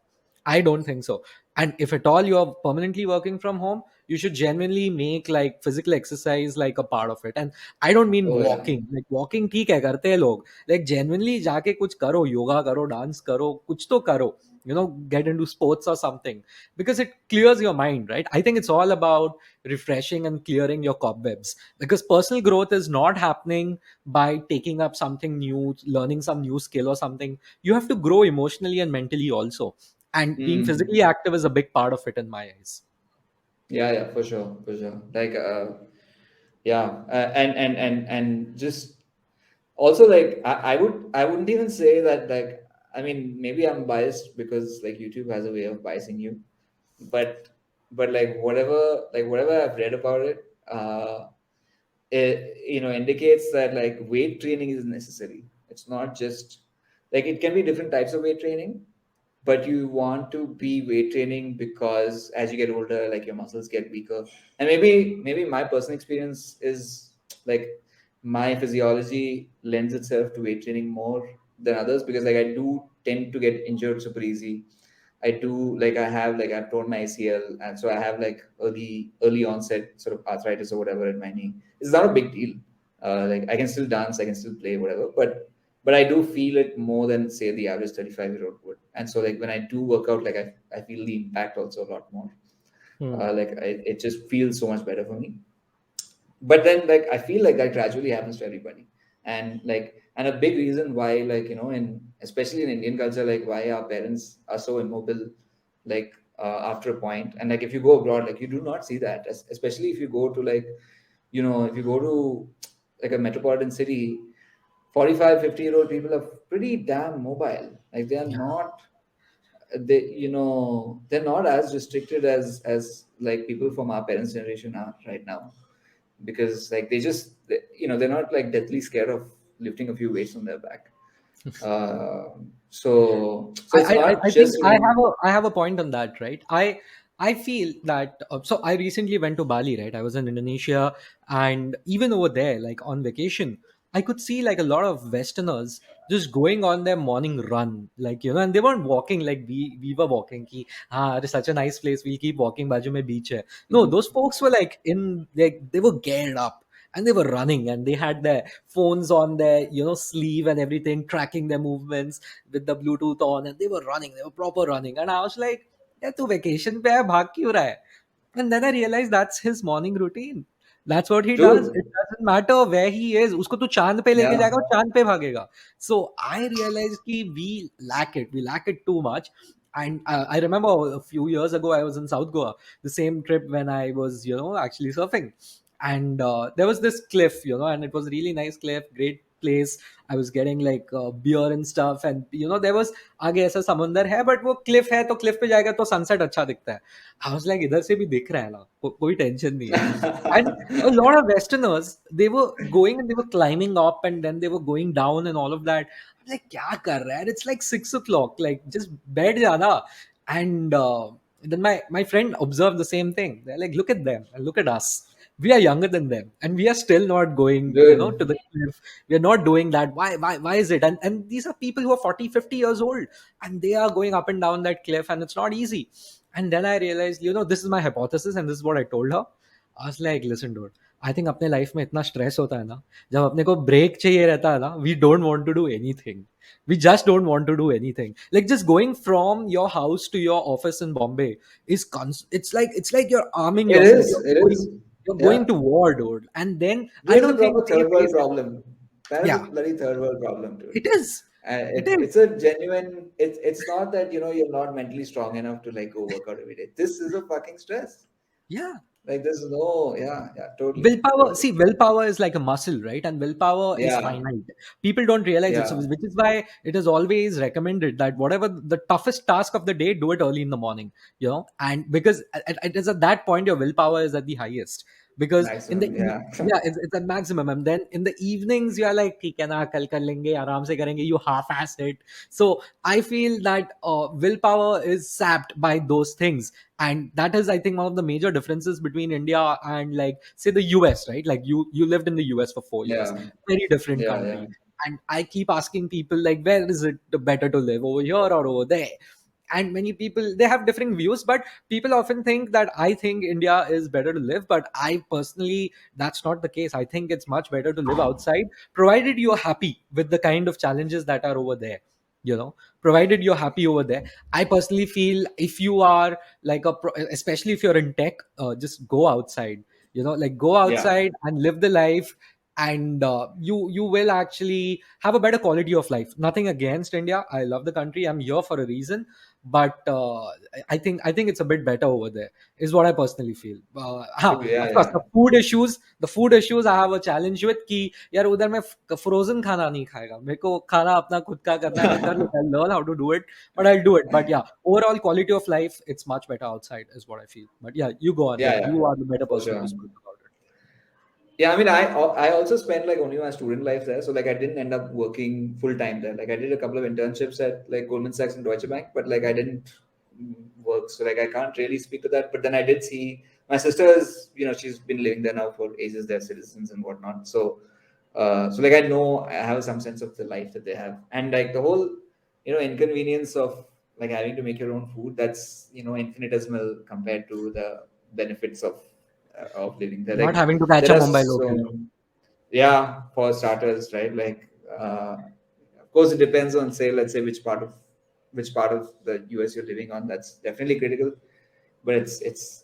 I don't think so. And if at all you are permanently working from home, you should genuinely make like physical exercise like a part of it. And I don't mean Oh yeah. walking. Like walking ठीक है करते हैं लोग. Like genuinely जाके कुछ करो, yoga करो, dance करो, कुछ तो करो. You know, get into sports or something, because it clears your mind, right? I think it's all about refreshing and clearing your cobwebs, because personal growth is not happening by taking up something new, learning some new skill or something. You have to grow emotionally and mentally also, and being Mm. physically active is a big part of it in my eyes. Yeah, yeah, for sure, for sure. Like, yeah, and just also like I wouldn't even say that like I mean maybe I'm biased because like YouTube has a way of biasing you, but like whatever I've read about it, it indicates that like weight training is necessary. It's not just like it can be different types of weight training, but you want to be weight training because as you get older, like your muscles get weaker. And maybe my personal experience is like my physiology lends itself to weight training more than others because like I do tend to get injured super easy. I do like I have like I've torn my ACL, and so I have like early onset sort of arthritis or whatever in my knee. It's not a big deal. Like I can still dance, I can still play, whatever. But I do feel it more than say the average 35-year-old would. And so like when I do work out, like I feel the impact also a lot more. Hmm. It just feels so much better for me. But then like I feel like that gradually happens to everybody. And a big reason why like in especially in Indian culture, like why our parents are so immobile, like after a point. And like if you go abroad, like you do not see that, especially if you go to like if you go to like a metropolitan city, 45, 50-year-old people are pretty damn mobile. Like they are not they're not as restricted as like people from our parents generation are right now, because like they're not like deathly scared of lifting a few weights on their back. So it's not I think just being. I have a point on that, right? I feel that so I recently went to Bali, right? I was in Indonesia, and even over there, like on vacation, I could see like a lot of Westerners just going on their morning run, like you know, and they weren't walking like we were walking. Ki, ah, it's such a nice place. We'll keep walking. Baju mein beach hai. No, those folks were like in like they were geared up and they were running, and they had their phones on their sleeve and everything, tracking their movements with the Bluetooth on, and they were running. They were proper running, and I was like, "Yeah, tu vacation pe hai, bhag kyun raha hai?" And then I realized that's his morning routine. That's what he does. Dude, It doesn't matter where he is. उसको तो चांद पे लेके yeah. जाएगा और चांद पे भागेगा. So I realized कि we lack it. We lack it too much. And I remember a few years ago, I was in South Goa, the same trip when I was, actually surfing. And there was this cliff, and it was a really nice cliff, great place. I was getting like beer and stuff, and there was आगे ऐसा समुंदर है, but वो cliff है, तो cliff पे जाएगा तो sunset अच्छा दिखता है. I was like, इधर से भी दिख रहा है ना, कोई टेंशन नहीं है. And a lot of Westerners, they were going and they were climbing up, and then they were going down and all of that. I'm like, क्या कर रहा है? It's like 6 o'clock. Like, just बैठ जाना. And then my friend observed the same thing. They're like, look at them and look at us. We are younger than them, and we are still not going, to Dude. the cliff. We are not doing that. Why is it? And these are people who are 40, 50 years old, and they are going up and down that cliff, and it's not easy. And then I realized, this is my hypothesis, and this is what I told her. I was like, listen, dude, I think अपने life में इतना stress होता है ना, जब अपने को break चाहिए रहता है ना, we don't want to do anything. We just don't want to do anything. Like just going from your house to your office in Bombay it's like you're arming It yourself. is. It is. You're going Yeah. to war, dude. And then I Dude, it's a don't think proper they third world face it. problem. That is a Yeah, bloody third world problem, dude. it is. And It it's is. it's a genuine. It's not that you're not mentally strong enough to like go work out every day. This is a fucking stress. Yeah. Like there's no. Yeah. Yeah. Totally. Willpower, Totally. see, willpower is like a muscle, right? And willpower is Yeah. finite. People don't realize it, so Yeah. which is why it is always recommended that whatever the toughest task of the day, do it early in the morning, and because it is at that point your willpower is at the highest. Because in the Maximum. Yeah. yeah, it's at maximum, and then in the evenings you are like, ठीक है ना, कल कर लेंगे, आराम से करेंगे, you half-ass it. So I feel that willpower is sapped by those things, and that is, I think, one of the major differences between India and, like, say, the US, right? Like, you lived in the US for 4 years, Yeah. very different Yeah. Yeah. country. And I keep asking people, like, where is it better to live, over here or over there? And many people, they have different views, but people often think that I think India is better to live, but I personally, that's not the case. I think it's much better to live outside, provided you're happy with the kind of challenges that are over there, provided you're happy over there. I personally feel, if you are like especially if you're in tech, just go outside, like, go Yeah. outside and live the life. And you will actually have a better quality of life. Nothing against India, I love the country, I'm here for a reason. But I think it's a bit better over there, is what I personally feel. Yeah. Of course, Yeah. the food issues I have a challenge with, कि यार उधर मैं frozen खाना नहीं खाएगा, मेरे को खाना अपना खुद का करना है. मैं कर लूंगा, I'll learn how to do it, but I'll do it. But yeah, overall quality of life, it's much better outside, is what I feel. But yeah, you go on, Yeah. like, Yeah. you are the better For person sure. to speak about it. Yeah, I mean, I also spent like only my student life there, so like I didn't end up working full time there. Like I did a couple of internships at like Goldman Sachs and Deutsche Bank, but like I didn't work, so like I can't really speak to that. But then I did see my sister is, she's been living there now for ages. They're citizens and whatnot. So like I know, I have some sense of the life that they have, and like the whole inconvenience of like having to make your own food. That's infinitesimal compared to the benefits of living there. Not Like having to catch there a are Mumbai local. so yeah, for starters, right? Like of course it depends on, say, let's say which part of the US you're living on. That's definitely critical, but it's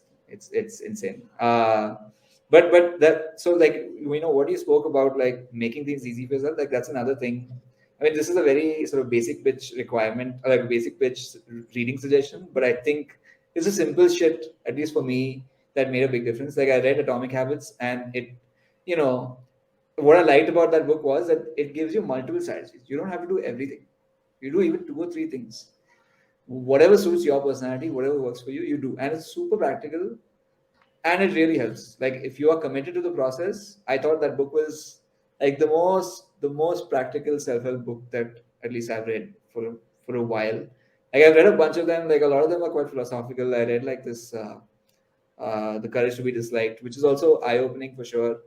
insane. But that, so like what you spoke about, like making things easy for yourself, like that's another thing. I mean, this is a very sort of basic pitch requirement, or like basic pitch reading suggestion, but I think it's a simple shit, at least for me, that made a big difference. Like I read Atomic Habits, and you know, what I liked about that book was that it gives you multiple strategies. You don't have to do everything. You do even 2 or 3 things. Whatever suits your personality, whatever works for you, you do. And it's super practical, and it really helps. Like if you are committed to the process, I thought that book was like the most practical self-help book that at least I've read for a while. Like I've read a bunch of them. Like a lot of them are quite philosophical. I read like this The Courage to Be Disliked, which is also eye-opening for sure.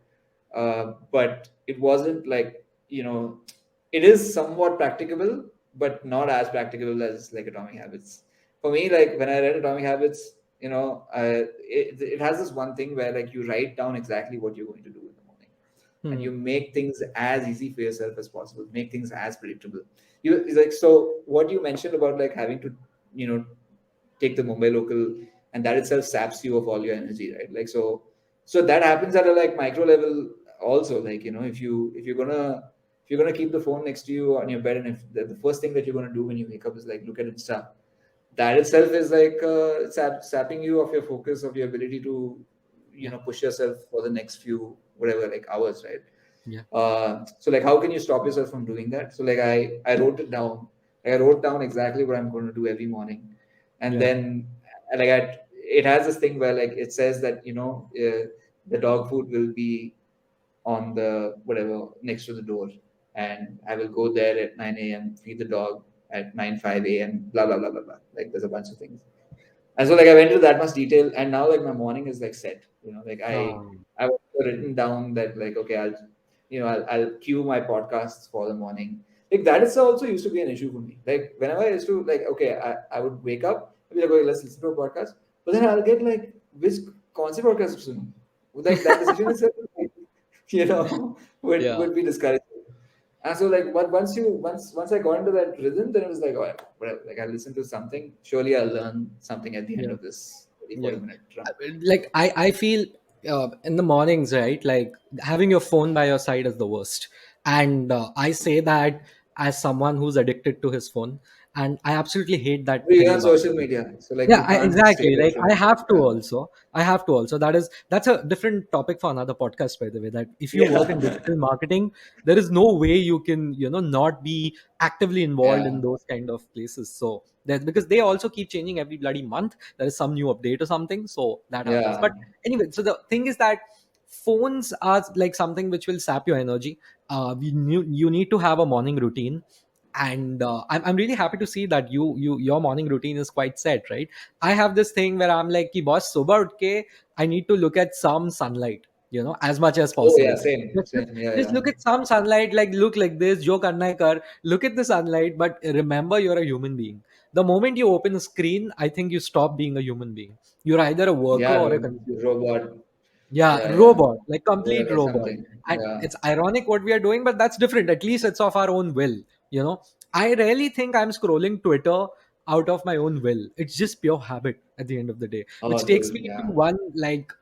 But it wasn't like, it is somewhat practicable, but not as practicable as like Atomic Habits. For me, like when I read Atomic Habits, it has this one thing where like you write down exactly what you're going to do in the morning, and Hmm. you make things as easy for yourself as possible, make things as predictable. It's like, so what you mentioned about like having to, you know, take the Mumbai local, and that itself saps you of all your energy, right? Like so that happens at a like micro level also. Like if you're gonna keep the phone next to you on your bed, and if the first thing that you're gonna do when you wake up is like look at Insta, that itself is like sapping you of your focus, of your ability to Yeah. push yourself for the next few whatever like hours, right? Yeah. So like how can you stop yourself from doing that? So like I wrote it down. Like I wrote down exactly what I'm going to do every morning, and Yeah. then it has this thing where like it says that the dog food will be on the whatever next to the door, and I will go there at 9 a.m., feed the dog at 9:05 a.m., blah blah blah blah blah. Like there's a bunch of things. And so like I went into that much detail, and now like my morning is like set. Like Um, I've also written down that like okay, I'll cue my podcasts for the morning. Like that is also used to be an issue for me. Like whenever I used to like okay, I would wake up, I'd be like okay, let's listen to a podcast, but then I'll get like which concept podcast to listen to? Like that decision itself. Yeah, would be discouraging. And so like, but once I got into that rhythm, then it was like, oh, whatever. Like I listen to something, surely I'll learn something at the end yeah. of this 30, Yeah. 40 minute run. Like I feel in the mornings, right? Like having your phone by your side is the worst. And I say that as someone who's addicted to his phone, and I absolutely hate that We're thing on about social it. media, so like Yeah, you can't stay exactly. away Like from it. Yeah. I have to also. That's a different topic for another podcast, by the way. That if you work in Yeah. digital marketing, there is no way you can, not be actively involved Yeah. in those kind of places. So that's because they also keep changing every bloody month. There is some new update or something. So that happens. Yeah. But anyway, so the thing is that phones are like something which will sap your energy. You need to have a morning routine, and I'm really happy to see that your morning routine is quite set, right? I have this thing where I'm like, ki boss, subah ut ke, I need to look at some sunlight, as much as Oh yeah, possible. same, just, just same. Yeah, just yeah. look at some sunlight, like look like this, jo karna hai kar, look at the sunlight, but remember you're a human being. The moment you open a screen, I think you stop being a human being. You're either a worker Yeah, or a consumer. robot. Yeah, Yeah, yeah. robot, like complete Yeah, robot. something. And Yeah. it's ironic what we are doing, but that's different. At least it's of our own will. You know, I rarely think I'm scrolling Twitter out of my own will. It's just pure habit at the end of the day, which Oh, takes me totally. to Yeah. one, like,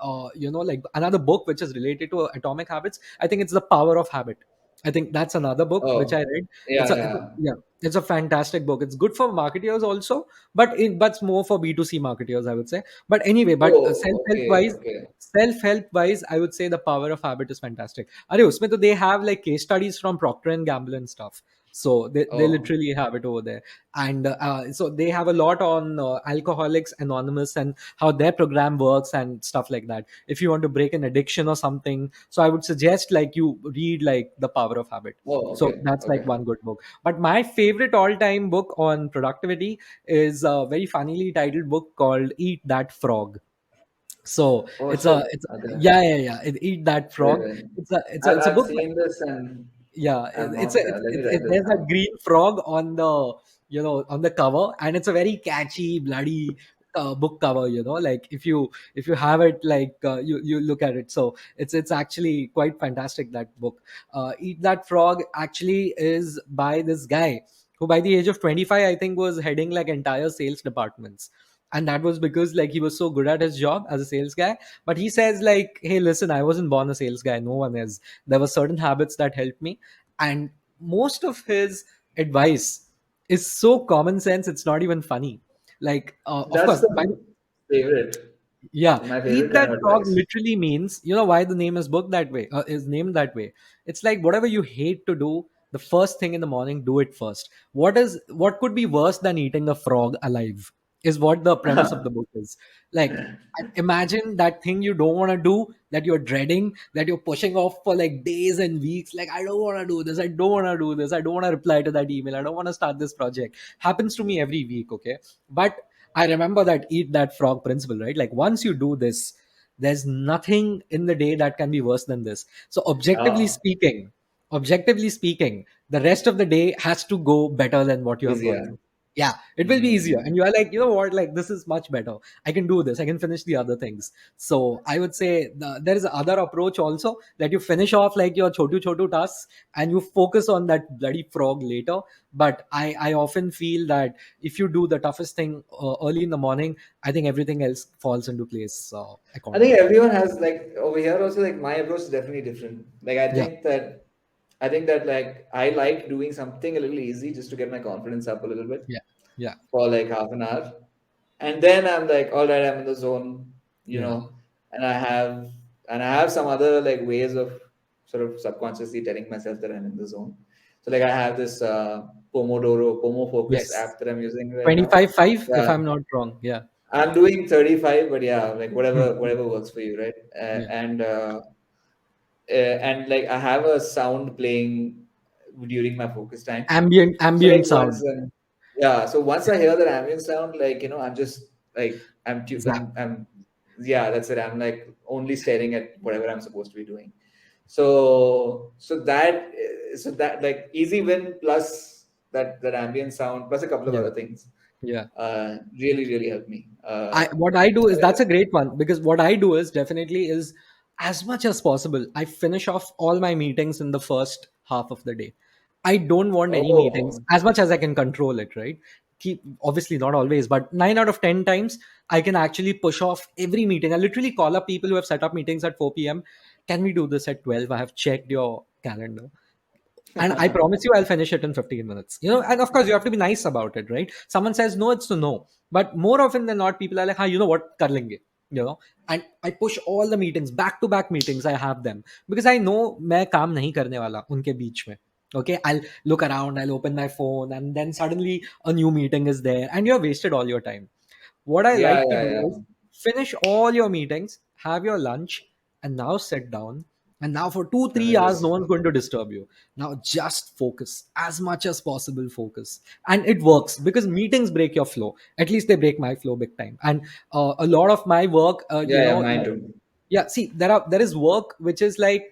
like another book which is related to atomic habits. I think it's The Power of Habit. I think that's another book which I Oh, read. yeah, It's a yeah. yeah, it's a fantastic book. It's good for marketeers also, but more for B2C marketeers, I would say. But anyway, but Oh, okay, okay. self help wise, I would say The Power of Habit is fantastic. Are usme to they have like case studies from Procter and Gamble and stuff. So they Oh, literally have it over there. And so they have a lot on Alcoholics Anonymous and how their program works and stuff like that. If you want to break an addiction or something, so I would suggest like you read like The Power of Habit. oh, So okay, that's like okay. one good book. But my favorite all-time book on productivity is a very funnily titled book called Eat That Frog. So Oh, it's a shit. it's a, Okay. yeah. Eat That Wait, Frog. wait. It's a I've book. seen this and Yeah, I'm not. Let me write this there's a down. green frog on the, on the cover, and it's a very catchy bloody book cover. Like if you have it, like you look at it, so it's actually quite fantastic, that book. Eat That Frog actually is by this guy who by the age of 25, I think, was heading like entire sales departments. And that was because like he was so good at his job as a sales guy. But he says like, hey, listen, I wasn't born a sales guy, no one is. There were certain habits that helped me. And most of his advice is so common sense, it's not even funny. Like of That's course, the favorite. yeah, My Eat favorite kind That of Frog advice. literally means, why the name is book that way, is named that way. It's like whatever you hate to do, the first thing in the morning, do it first. What could be worse than eating a frog alive? Is what the premise of the book is. Like, imagine that thing you don't want to do, that you're dreading, that you're pushing off for like days and weeks. Like, I don't want to do this. I don't want to do this. I don't want to reply to that email. I don't want to start this project. Happens to me every week. Okay, but I remember that Eat That Frog principle, right? Like once you do this, there's nothing in the day that can be worse than this. So Oh, objectively speaking, the rest of the day has to go better than what you have gone easier. through. Yeah, it will be easier. Mm. And you are like, you know what, like this is much better. I can do this. I can finish the other things. So I would say there is other approach also, that you finish off like your chotu tasks and you focus on that bloody frog later. But I often feel that if you do the toughest thing early in the morning, I think everything else falls into place I think accordingly. everyone has like over here also like my approach is definitely different. Like Yeah, I think that like I like doing something a little easy just to get my confidence up a little bit yeah, yeah, for like half an hour. And then I'm like, all right, I'm in the zone, you yeah. know, and I have some other like ways of sort of subconsciously telling myself that I'm in the zone. So like I have this Pomo Focus Yes. app that I'm using right now. 25-5, if Yeah, I'm not wrong. Yeah. I'm doing 35, but yeah, like Hmm. whatever works for you, right? Yeah. And like I have a sound playing during my focus time. So like Ambient sound. once I hear that ambient sound, like I'm just like Zap. yeah, that's it. I'm like only staring at whatever I'm supposed to be doing. So that like easy win plus that ambient sound plus a couple of Yeah. other things Yeah. really helped me. What I do I is, mean, that's a great one, because what I do is definitely is as much as possible, I finish off all my meetings in the first half of the day. I don't want any meetings Oh, as much as I can control it, right? Keep, obviously not always, but 9 out of 10 times I can actually push off every meeting. I literally call up people who have set up meetings at 4 p.m. Can we do this at 12? I have checked your calendar, and I promise you I'll finish it in 15 minutes. And of course you have to be nice about it, right? Someone says no, it's to no. But more often than not, people are like, you know what, kar lenge, you know. And I push all the meetings, back to back meetings, I have them, because I know मैं काम नहीं करने वाला उनके बीच में. Okay, I'll look around, I'll open my phone, and then suddenly a new meeting is there, and you've wasted all your time. What I yeah, like to yeah, do yeah. is finish all your meetings, have your lunch, and now sit down. And now for two, And three then hours, no just one's going to disturb you. Now just focus as much as possible. Focus, and it works because meetings break your flow. At least they break my flow big time. And a lot of my work, yeah, yeah, mine too. yeah, see, there is work which is like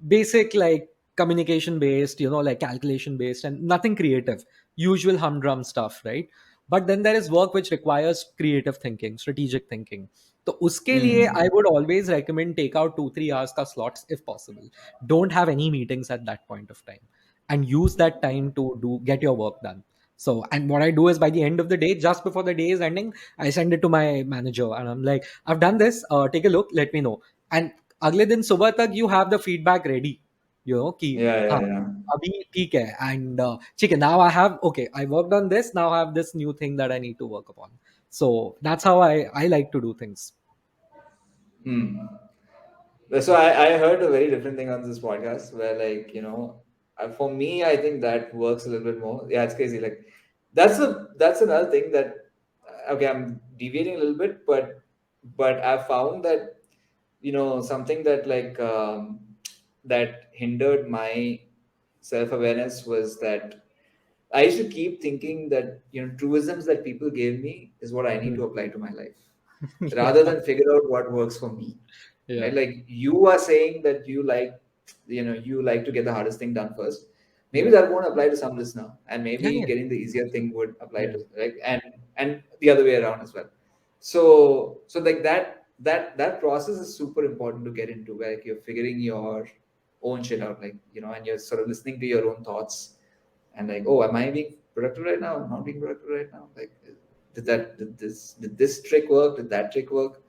basic, like communication based, like calculation based, and nothing creative, usual humdrum stuff, right? But then there is work which requires creative thinking, strategic thinking. तो उसके लिए Hmm. I would always recommend take out 2-3 hours का slots if possible. Don't have any meetings at that point of time, and use that time to do get your work done. So, and what I do is by the end of the day, just before the day is ending, I send it to my manager and I'm like, I've done this. Take a look. Let me know. And अगले दिन सुबह तक you have the feedback ready. कि Yeah, हाँ, yeah, yeah. अभी ठीक है. And ठीक है, now I worked on this. Now I have this new thing that I need to work upon. So that's how I like to do things. Hmm. So I heard a very different thing on this podcast where, like, for me, I think that works a little bit more. Yeah, it's crazy. Like, that's another thing that, okay, I'm deviating a little bit, but I found that, something that, like, that hindered my self-awareness was that I used to keep thinking that, truisms that people gave me is what I need Mhm. to apply to my life, rather Yeah, than figure out what works for me. yeah, Right? Like, you are saying that you like to get the hardest thing done first. Maybe yeah, that won't apply to some listener, and yeah, maybe yeah, getting the easier thing would apply yeah. to, like, and the other way around as well. So like that process is super important to get into, where, like, you're figuring your own shit out, like, and you're sort of listening to your own thoughts, and, like, oh, am I being productive right now? Not being productive right now? Like, did this trick work? Did that trick work?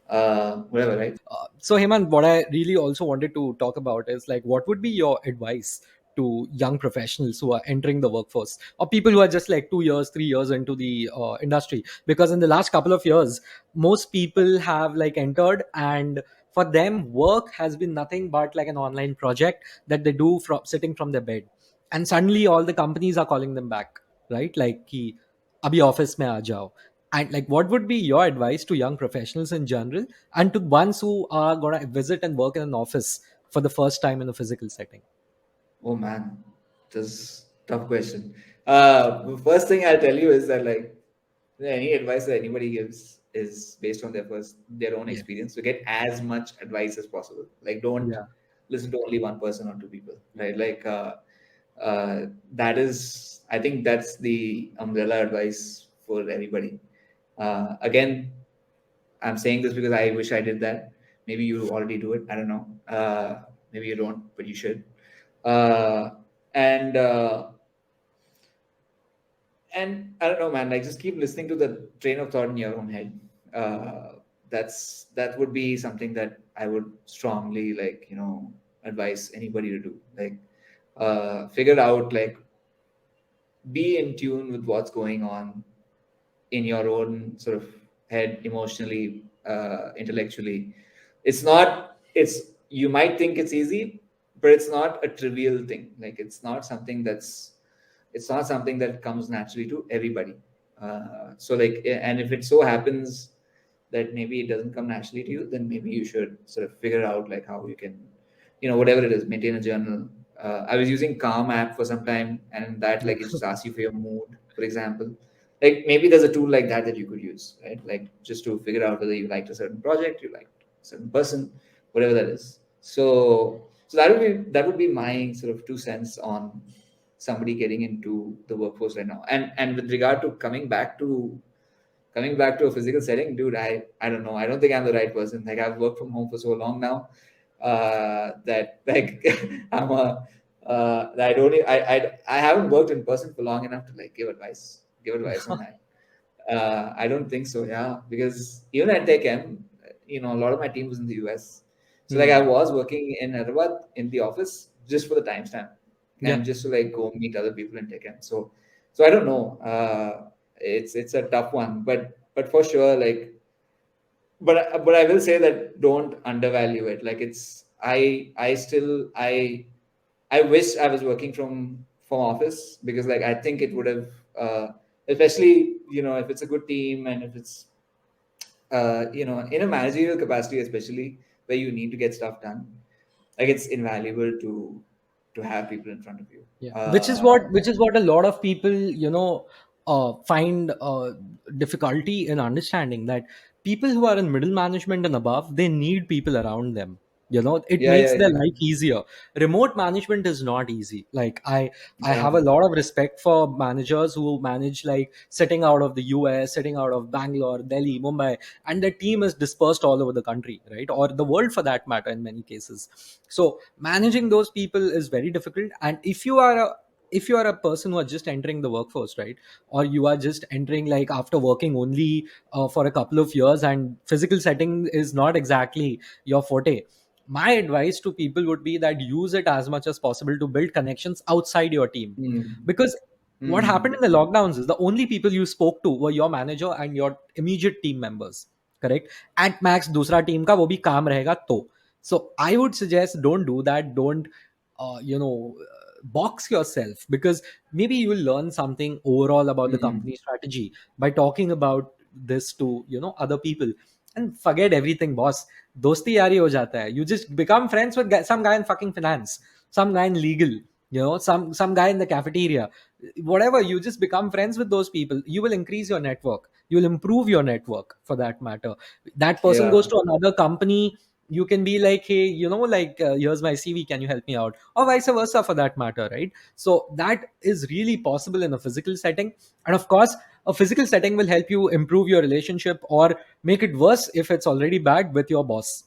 Whatever, right? So Hemant, what I really also wanted to talk about is like, what would be your advice to young professionals who are entering the workforce, or people who are just like 2 years, 3 years into the industry? Because in the last couple of years, most people have like entered, and for them, work has been nothing but like an online project that they do from sitting from their bed, and suddenly all the companies are calling them back, right? Like, कि अभी office में आ जाओ. And like, what would be your advice to young professionals in general, and to ones who are going to visit and work in an office for the first time in a physical setting? Oh man, this tough question. First thing I'll tell you is that, like, any advice that anybody gives is based on their own Yeah, experience. So get as much advice as possible. Like, don't yeah, listen to only one person or two people, right? Like, that is, I think that's the umbrella advice for everybody. Again, I'm saying this because I wish I did that. Maybe you already do it. I don't know. Maybe you don't, but you should. Uh, and and I don't know, man. Like, just keep listening to the train of thought in your own head. That would be something that I would strongly, like, advise anybody to do. Like, figure out, like, be in tune with what's going on in your own sort of head, emotionally, intellectually. It's you might think it's easy, but it's not a trivial thing. Like, it's not something that comes naturally to everybody. So, like, and if it so happens that maybe it doesn't come naturally to you, then maybe you should sort of figure out, like, how you can, whatever it is, maintain a journal. I was using Calm app for some time, and in that, yeah. like, it just asks you for your mood, for example. Like, maybe there's a tool like that you could use, right? Like, just to figure out whether you liked a certain project, you liked a certain person, whatever that is. So that would be my sort of 2 cents on somebody getting into the workforce right now. And with regard to coming back to coming back to a physical setting, dude, I don't know. I don't think I'm the right person. Like I've worked from home for so long now, that like I'm a I don't e- I haven't worked in person for long enough to like give advice on that. I don't think so. Yeah, because even at TechM, a lot of my team was in the US. So like I Hmm. was working in Hyderabad in the office just for the timestamp Yeah. and just to like go meet other people in TechM. So I don't know. It's a tough one, but for sure, like, but I will say that don't undervalue it. Like I wish I was working from office, because like I think it would have, especially if it's a good team and if it's in a managerial capacity, especially where you need to get stuff done, like it's invaluable to have people in front of you. Yeah, which is what a lot of people find difficulty in understanding, that people who are in middle management and above, they need people around them. It Yeah, makes yeah, their yeah, life easier. Remote management is not easy. Like I yeah. have a lot of respect for managers who manage, like, sitting out of the US, sitting out of Bangalore, Delhi, Mumbai, and their team is dispersed all over the country, right, or the world for that matter in many cases. So managing those people is very difficult. And if you are a person who are just entering the workforce, right, or you are just entering like after working only for a couple of years, and physical setting is not exactly your forte, my advice to people would be that use it as much as possible to build connections outside your team. Hmm. Because what happened Hmm. in the lockdowns is the only people you spoke to were your manager and your immediate team members, correct? At max दूसरा team का वो भी काम रहेगा तो. So I would suggest, don't do that. Don't box yourself, because maybe you will learn something overall about the Hmm. company strategy by talking about this to other people. And forget everything, boss. Dosti yari ho jata hai. You just become friends with some guy in fucking finance, some guy in legal, some guy in the cafeteria, whatever. You just become friends with those people. You will increase your network, you will improve your network, for that matter. That person goes Yeah. to another company, you can be like, hey, like, here's my CV, can you help me out, or vice versa, for that matter, right? So that is really possible in a physical setting. And of course, a physical setting will help you improve your relationship, or make it worse if it's already bad, with your boss.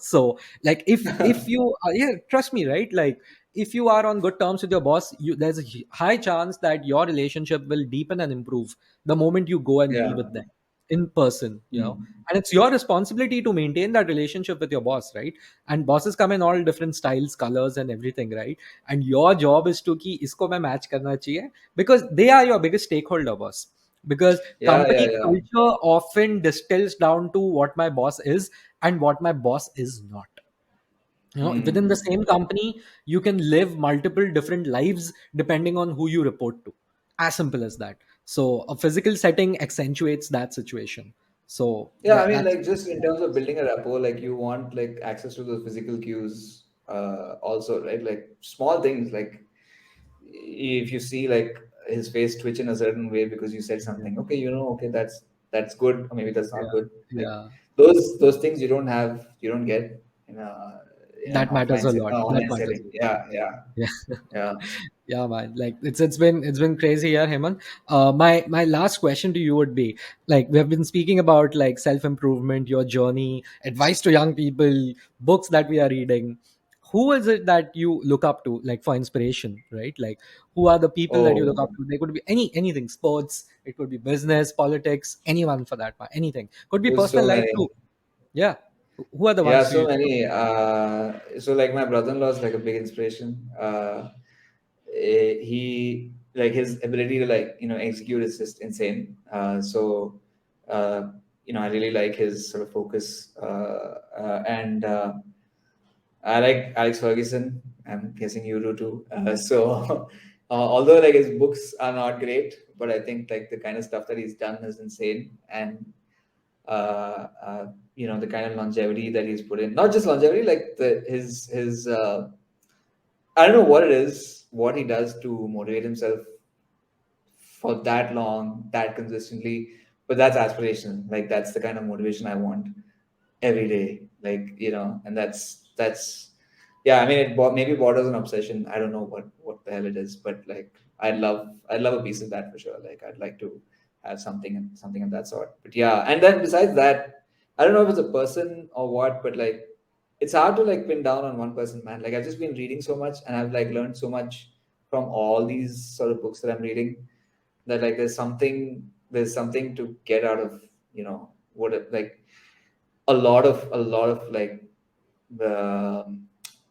So, like, if you yeah, trust me, right? Like, if you are on good terms with your boss, there's a high chance that your relationship will deepen and improve the moment you go and be Yeah. with them in person. Hmm. And it's your responsibility to maintain that relationship with your boss, right? And bosses come in all different styles, colors, and everything, right? And your job is to ki isko main match karna chahiye, because they are your biggest stakeholder, boss. Because Yeah, yeah, company yeah. culture often distills down to what my boss is and what my boss is not. Within the Hmm. same company, you can live multiple different lives depending on who you report to. As simple as that. So a physical setting accentuates that situation. So Yeah, I mean, that's like just in terms of building a rapport, like you want like access to those physical cues, also, right? Like small things, like if you see like his face twitch in a certain way because you said something, okay, okay, that's good, or maybe that's not yeah, good. Like yeah. those things you don't get in an That matters offline a lot. That online matters setting. a lot. Yeah, yeah, Yeah. yeah. Yeah, man. Like, it's been crazy here, Hemant. My last question to you would be, like, we have been speaking about like self improvement, your journey, advice to young people, books that we are reading. Who is it that you look up to, like, for inspiration, right? Like, who are the people that you look up Oh, to? They could be anything, sports, it could be business, politics, anyone for that matter, anything. Could be there's personal so life too. many. Yeah. Who are the Yeah, ones who so you look up many. So like my brother-in-law is like a big inspiration. He like his ability to like execute is just insane. Uh, I really like his sort of focus. And I like Alex Ferguson. I'm guessing you do too. Although like his books are not great, but I think like the kind of stuff that he's done is insane. And the kind of longevity that he's put in, not just longevity, like his I don't know what it is, what he does to motivate himself for that long, that consistently, but that's aspirational. Like that's the kind of motivation I want every day. Like and that's yeah. I mean, maybe borders on obsession. I don't know what the hell it is, but like I'd love a piece of that for sure. Like I'd like to have something of that sort. But yeah, and then besides that, I don't know if it's a person or what, but like it's hard to like pin down on one person, man. Like I've just been reading so much, and I've like learned so much from all these sort of books that I'm reading, that like there's something to get out of, what like a lot of like the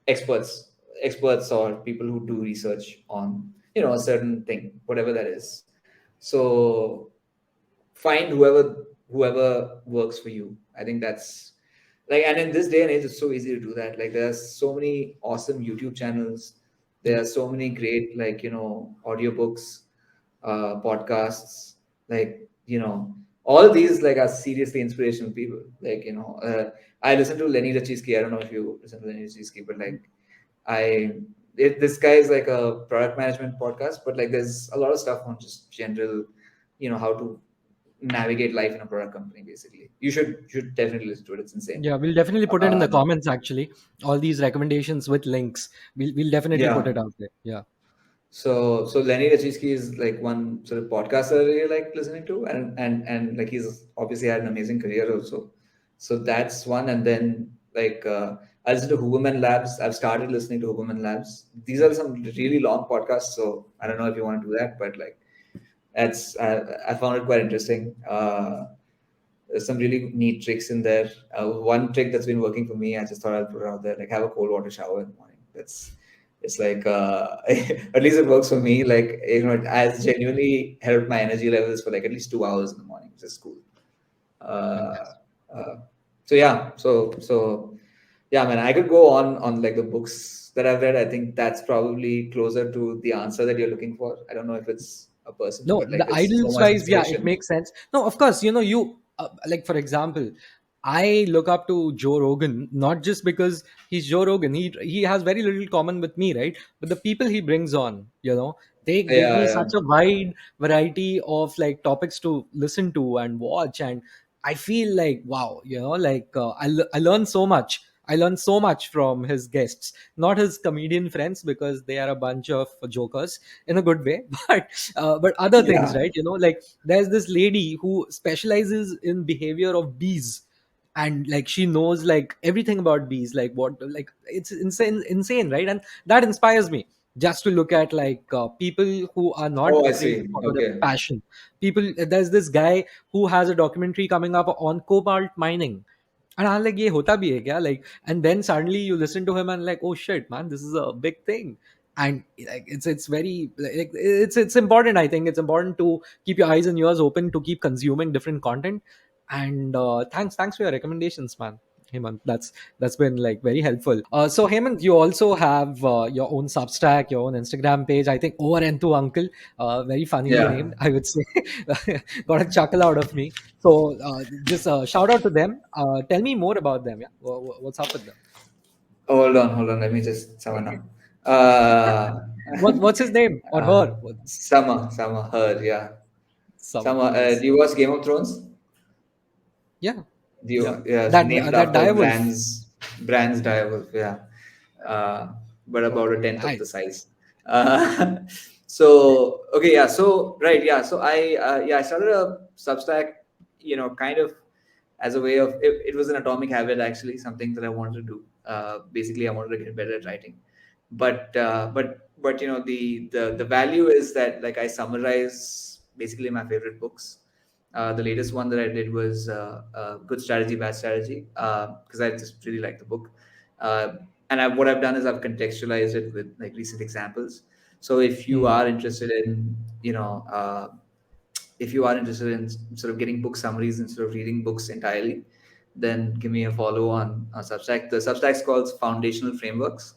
experts experts or people who do research on a certain thing, whatever that is. So find whoever works for you. I think that's like, and in this day and age it's so easy to do that. Like there's so many awesome YouTube channels, there Yeah. are so many great, like, audiobooks, podcasts, like, all these like are seriously inspirational people. Like, I listen to Lenny Rachiski. I don't know if you listen to Lenny Rachiski, but like this guy is like a product management podcast, but like there's a lot of stuff on just general, how to navigate life in a product company. Basically, you should definitely listen to it. It's insane. Yeah, we'll definitely put it in the Um, comments actually. All these recommendations with links. We'll definitely put yeah. it out there. Yeah. So Lenny Rachiski is like one sort of podcast I really like listening to, and like he's obviously had an amazing career also. So that's one, and then like I listen to Huberman Labs. I've started listening to Huberman Labs. These are some really long podcasts, so I don't know if you want to do that, but like that's I found it quite interesting. There's some really neat tricks in there. One trick that's been working for me, I just thought I'd put it out there, like have a cold water shower in the morning. It's like at least it works for me. Like, it has genuinely helped my energy levels for like at least 2 hours in the morning, which is cool. Uh, Fantastic. uh, so yeah, so yeah, man, I could go on like the books that I've read. I think that's probably closer to the answer that you're looking for. I don't know if it's a person, No, but like the there's so idols much wise, yeah, it inspiration. makes sense. No, of course, you like for example, I look up to Joe Rogan not just because he's Joe Rogan. He has very little common with me, right? But the people he brings on, they give Yeah, me yeah, such a wide variety of like topics to listen to and watch, and I feel like wow, like I learn so much. I learn so much from his guests, not his comedian friends because they are a bunch of jokers in a good way, but other things, yeah. right? Like there's this lady who specializes in behavior of bees, and like she knows like everything about bees, like what, like it's insane, right? And that inspires me just to look at like people who are not Oh, I afraid to see. follow their Okay. passion. People, there's this guy who has a documentary coming up on cobalt mining, and I'm like, ye hota bhi hai kya? Like, and then suddenly you listen to him and like, oh shit, man, this is a big thing. And like, it's very like it's important. I think it's important to keep your eyes and ears open to keep consuming different content. And thanks for your recommendations, man. Hemant, that's been like very helpful. So Hemant, you also have your own Substack, your own Instagram page. I think Over and to Uncle, very funnily Yeah. named, I would say. Got a chuckle out of me. So just shout out to them. Tell me more about them. Yeah, what's up with them? Hold on. Let me just summon up. Uh, What's his name or uh, her? Summer, her, yeah. Summer. Summer. Nice. Do you watch Game of Thrones? Yeah, Do yeah. you? Yeah, it's That named that after direwolf. Brands direwolf. Yeah, but about a Okay, tenth of the nice. size. Uh, so okay, yeah. So right, yeah. So I started a Substack, kind of as a way of it was an atomic habit, actually, something that I wanted to do. Basically, I wanted to get better at writing, but the value is that like I summarize basically my favorite books. The latest one that I did was Good Strategy, Bad Strategy, because I just really like the book. Uh, and what I've done is I've contextualized it with like recent examples. So if you Hmm. are interested in, if you are interested in sort of getting book summaries instead of reading books entirely, then give me a follow on Substack. The Substack's called Foundational Frameworks.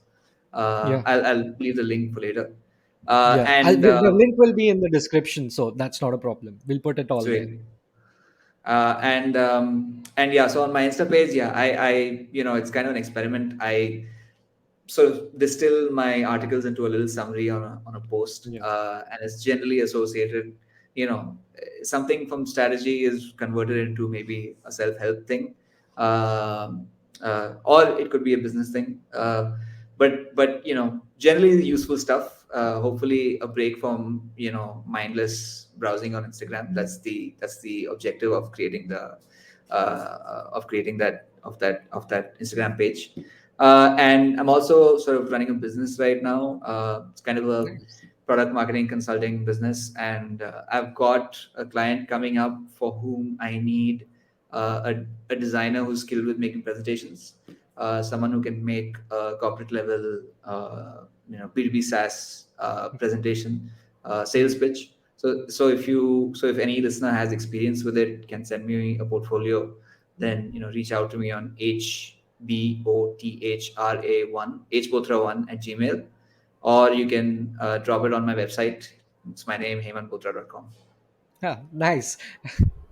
Yeah, I'll leave the link for later. yeah. And The link will be in the description, so that's not a problem. We'll put it all there. Sweet. And yeah, so on my Insta page, yeah, I it's kind of an experiment. I sort of distill my articles into a little summary on a post, Yeah, and it's generally associated, something from strategy is converted into maybe a self-help thing, um, or it could be a business thing, but generally useful stuff. hopefully a break from mindless browsing on Instagram. That's the objective of creating the of creating that Instagram page. And I'm also sort of running a business right now. It's kind of a Nice. product marketing consulting business, and I've got a client coming up for whom I need a designer who's skilled with making presentations, someone who can make a corporate level, B2B SaaS presentation, sales pitch. So if any listener has experience with it, can send me a portfolio, then reach out to me on hbothra1 at gmail, or you can drop it on my website. It's my name, hemantbothra.com. Yeah, nice.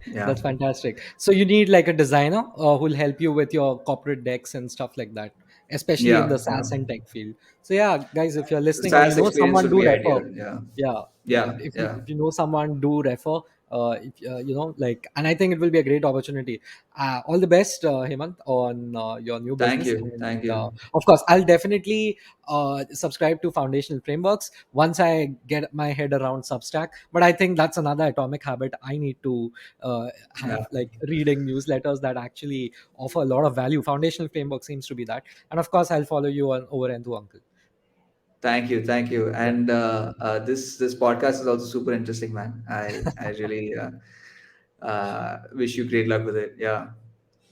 Yeah, That's fantastic. So you need like a designer who'll help you with your corporate decks and stuff like that, especially in the yeah, yeah. SaaS and tech field. So yeah, guys, if you're listening or you SaaS know experience someone, would do be refer. ideal. Yeah, Yeah, yeah, yeah. if you know someone, do refer. If like, and I think it will be a great opportunity. All the best, Hemant, on your new Thank business, you, and thank you. of course, I'll definitely subscribe to Foundational Frameworks once I get my head around Substack. But I think that's another atomic habit I need to have, Yeah. like reading newsletters that actually offer a lot of value. Foundational Framework seems to be that, and of course, I'll follow you on over and to Uncle. Thank you, thank you. Yeah, And this podcast is also super interesting, man. I really wish you great luck with it. Yeah,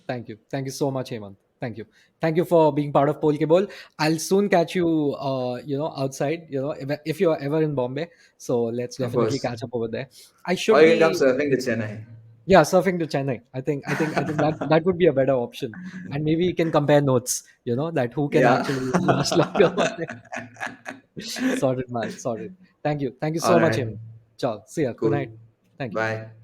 thank you so much, Hemant. Thank you for being part of Polke Bowl. I'll soon catch you, outside. If you're ever in Bombay, so let's of definitely course. catch up over there. I Or should you can come be, surfing to Chennai. yeah, surfing to Chennai. I think that would be a better option, and maybe we can compare notes. That who can Yeah. actually last longer. Sorted, man. Sorted. Thank you. Thank you All so much, right. Hemant. Ciao. See ya. Good night. Cool. Thank you. Bye.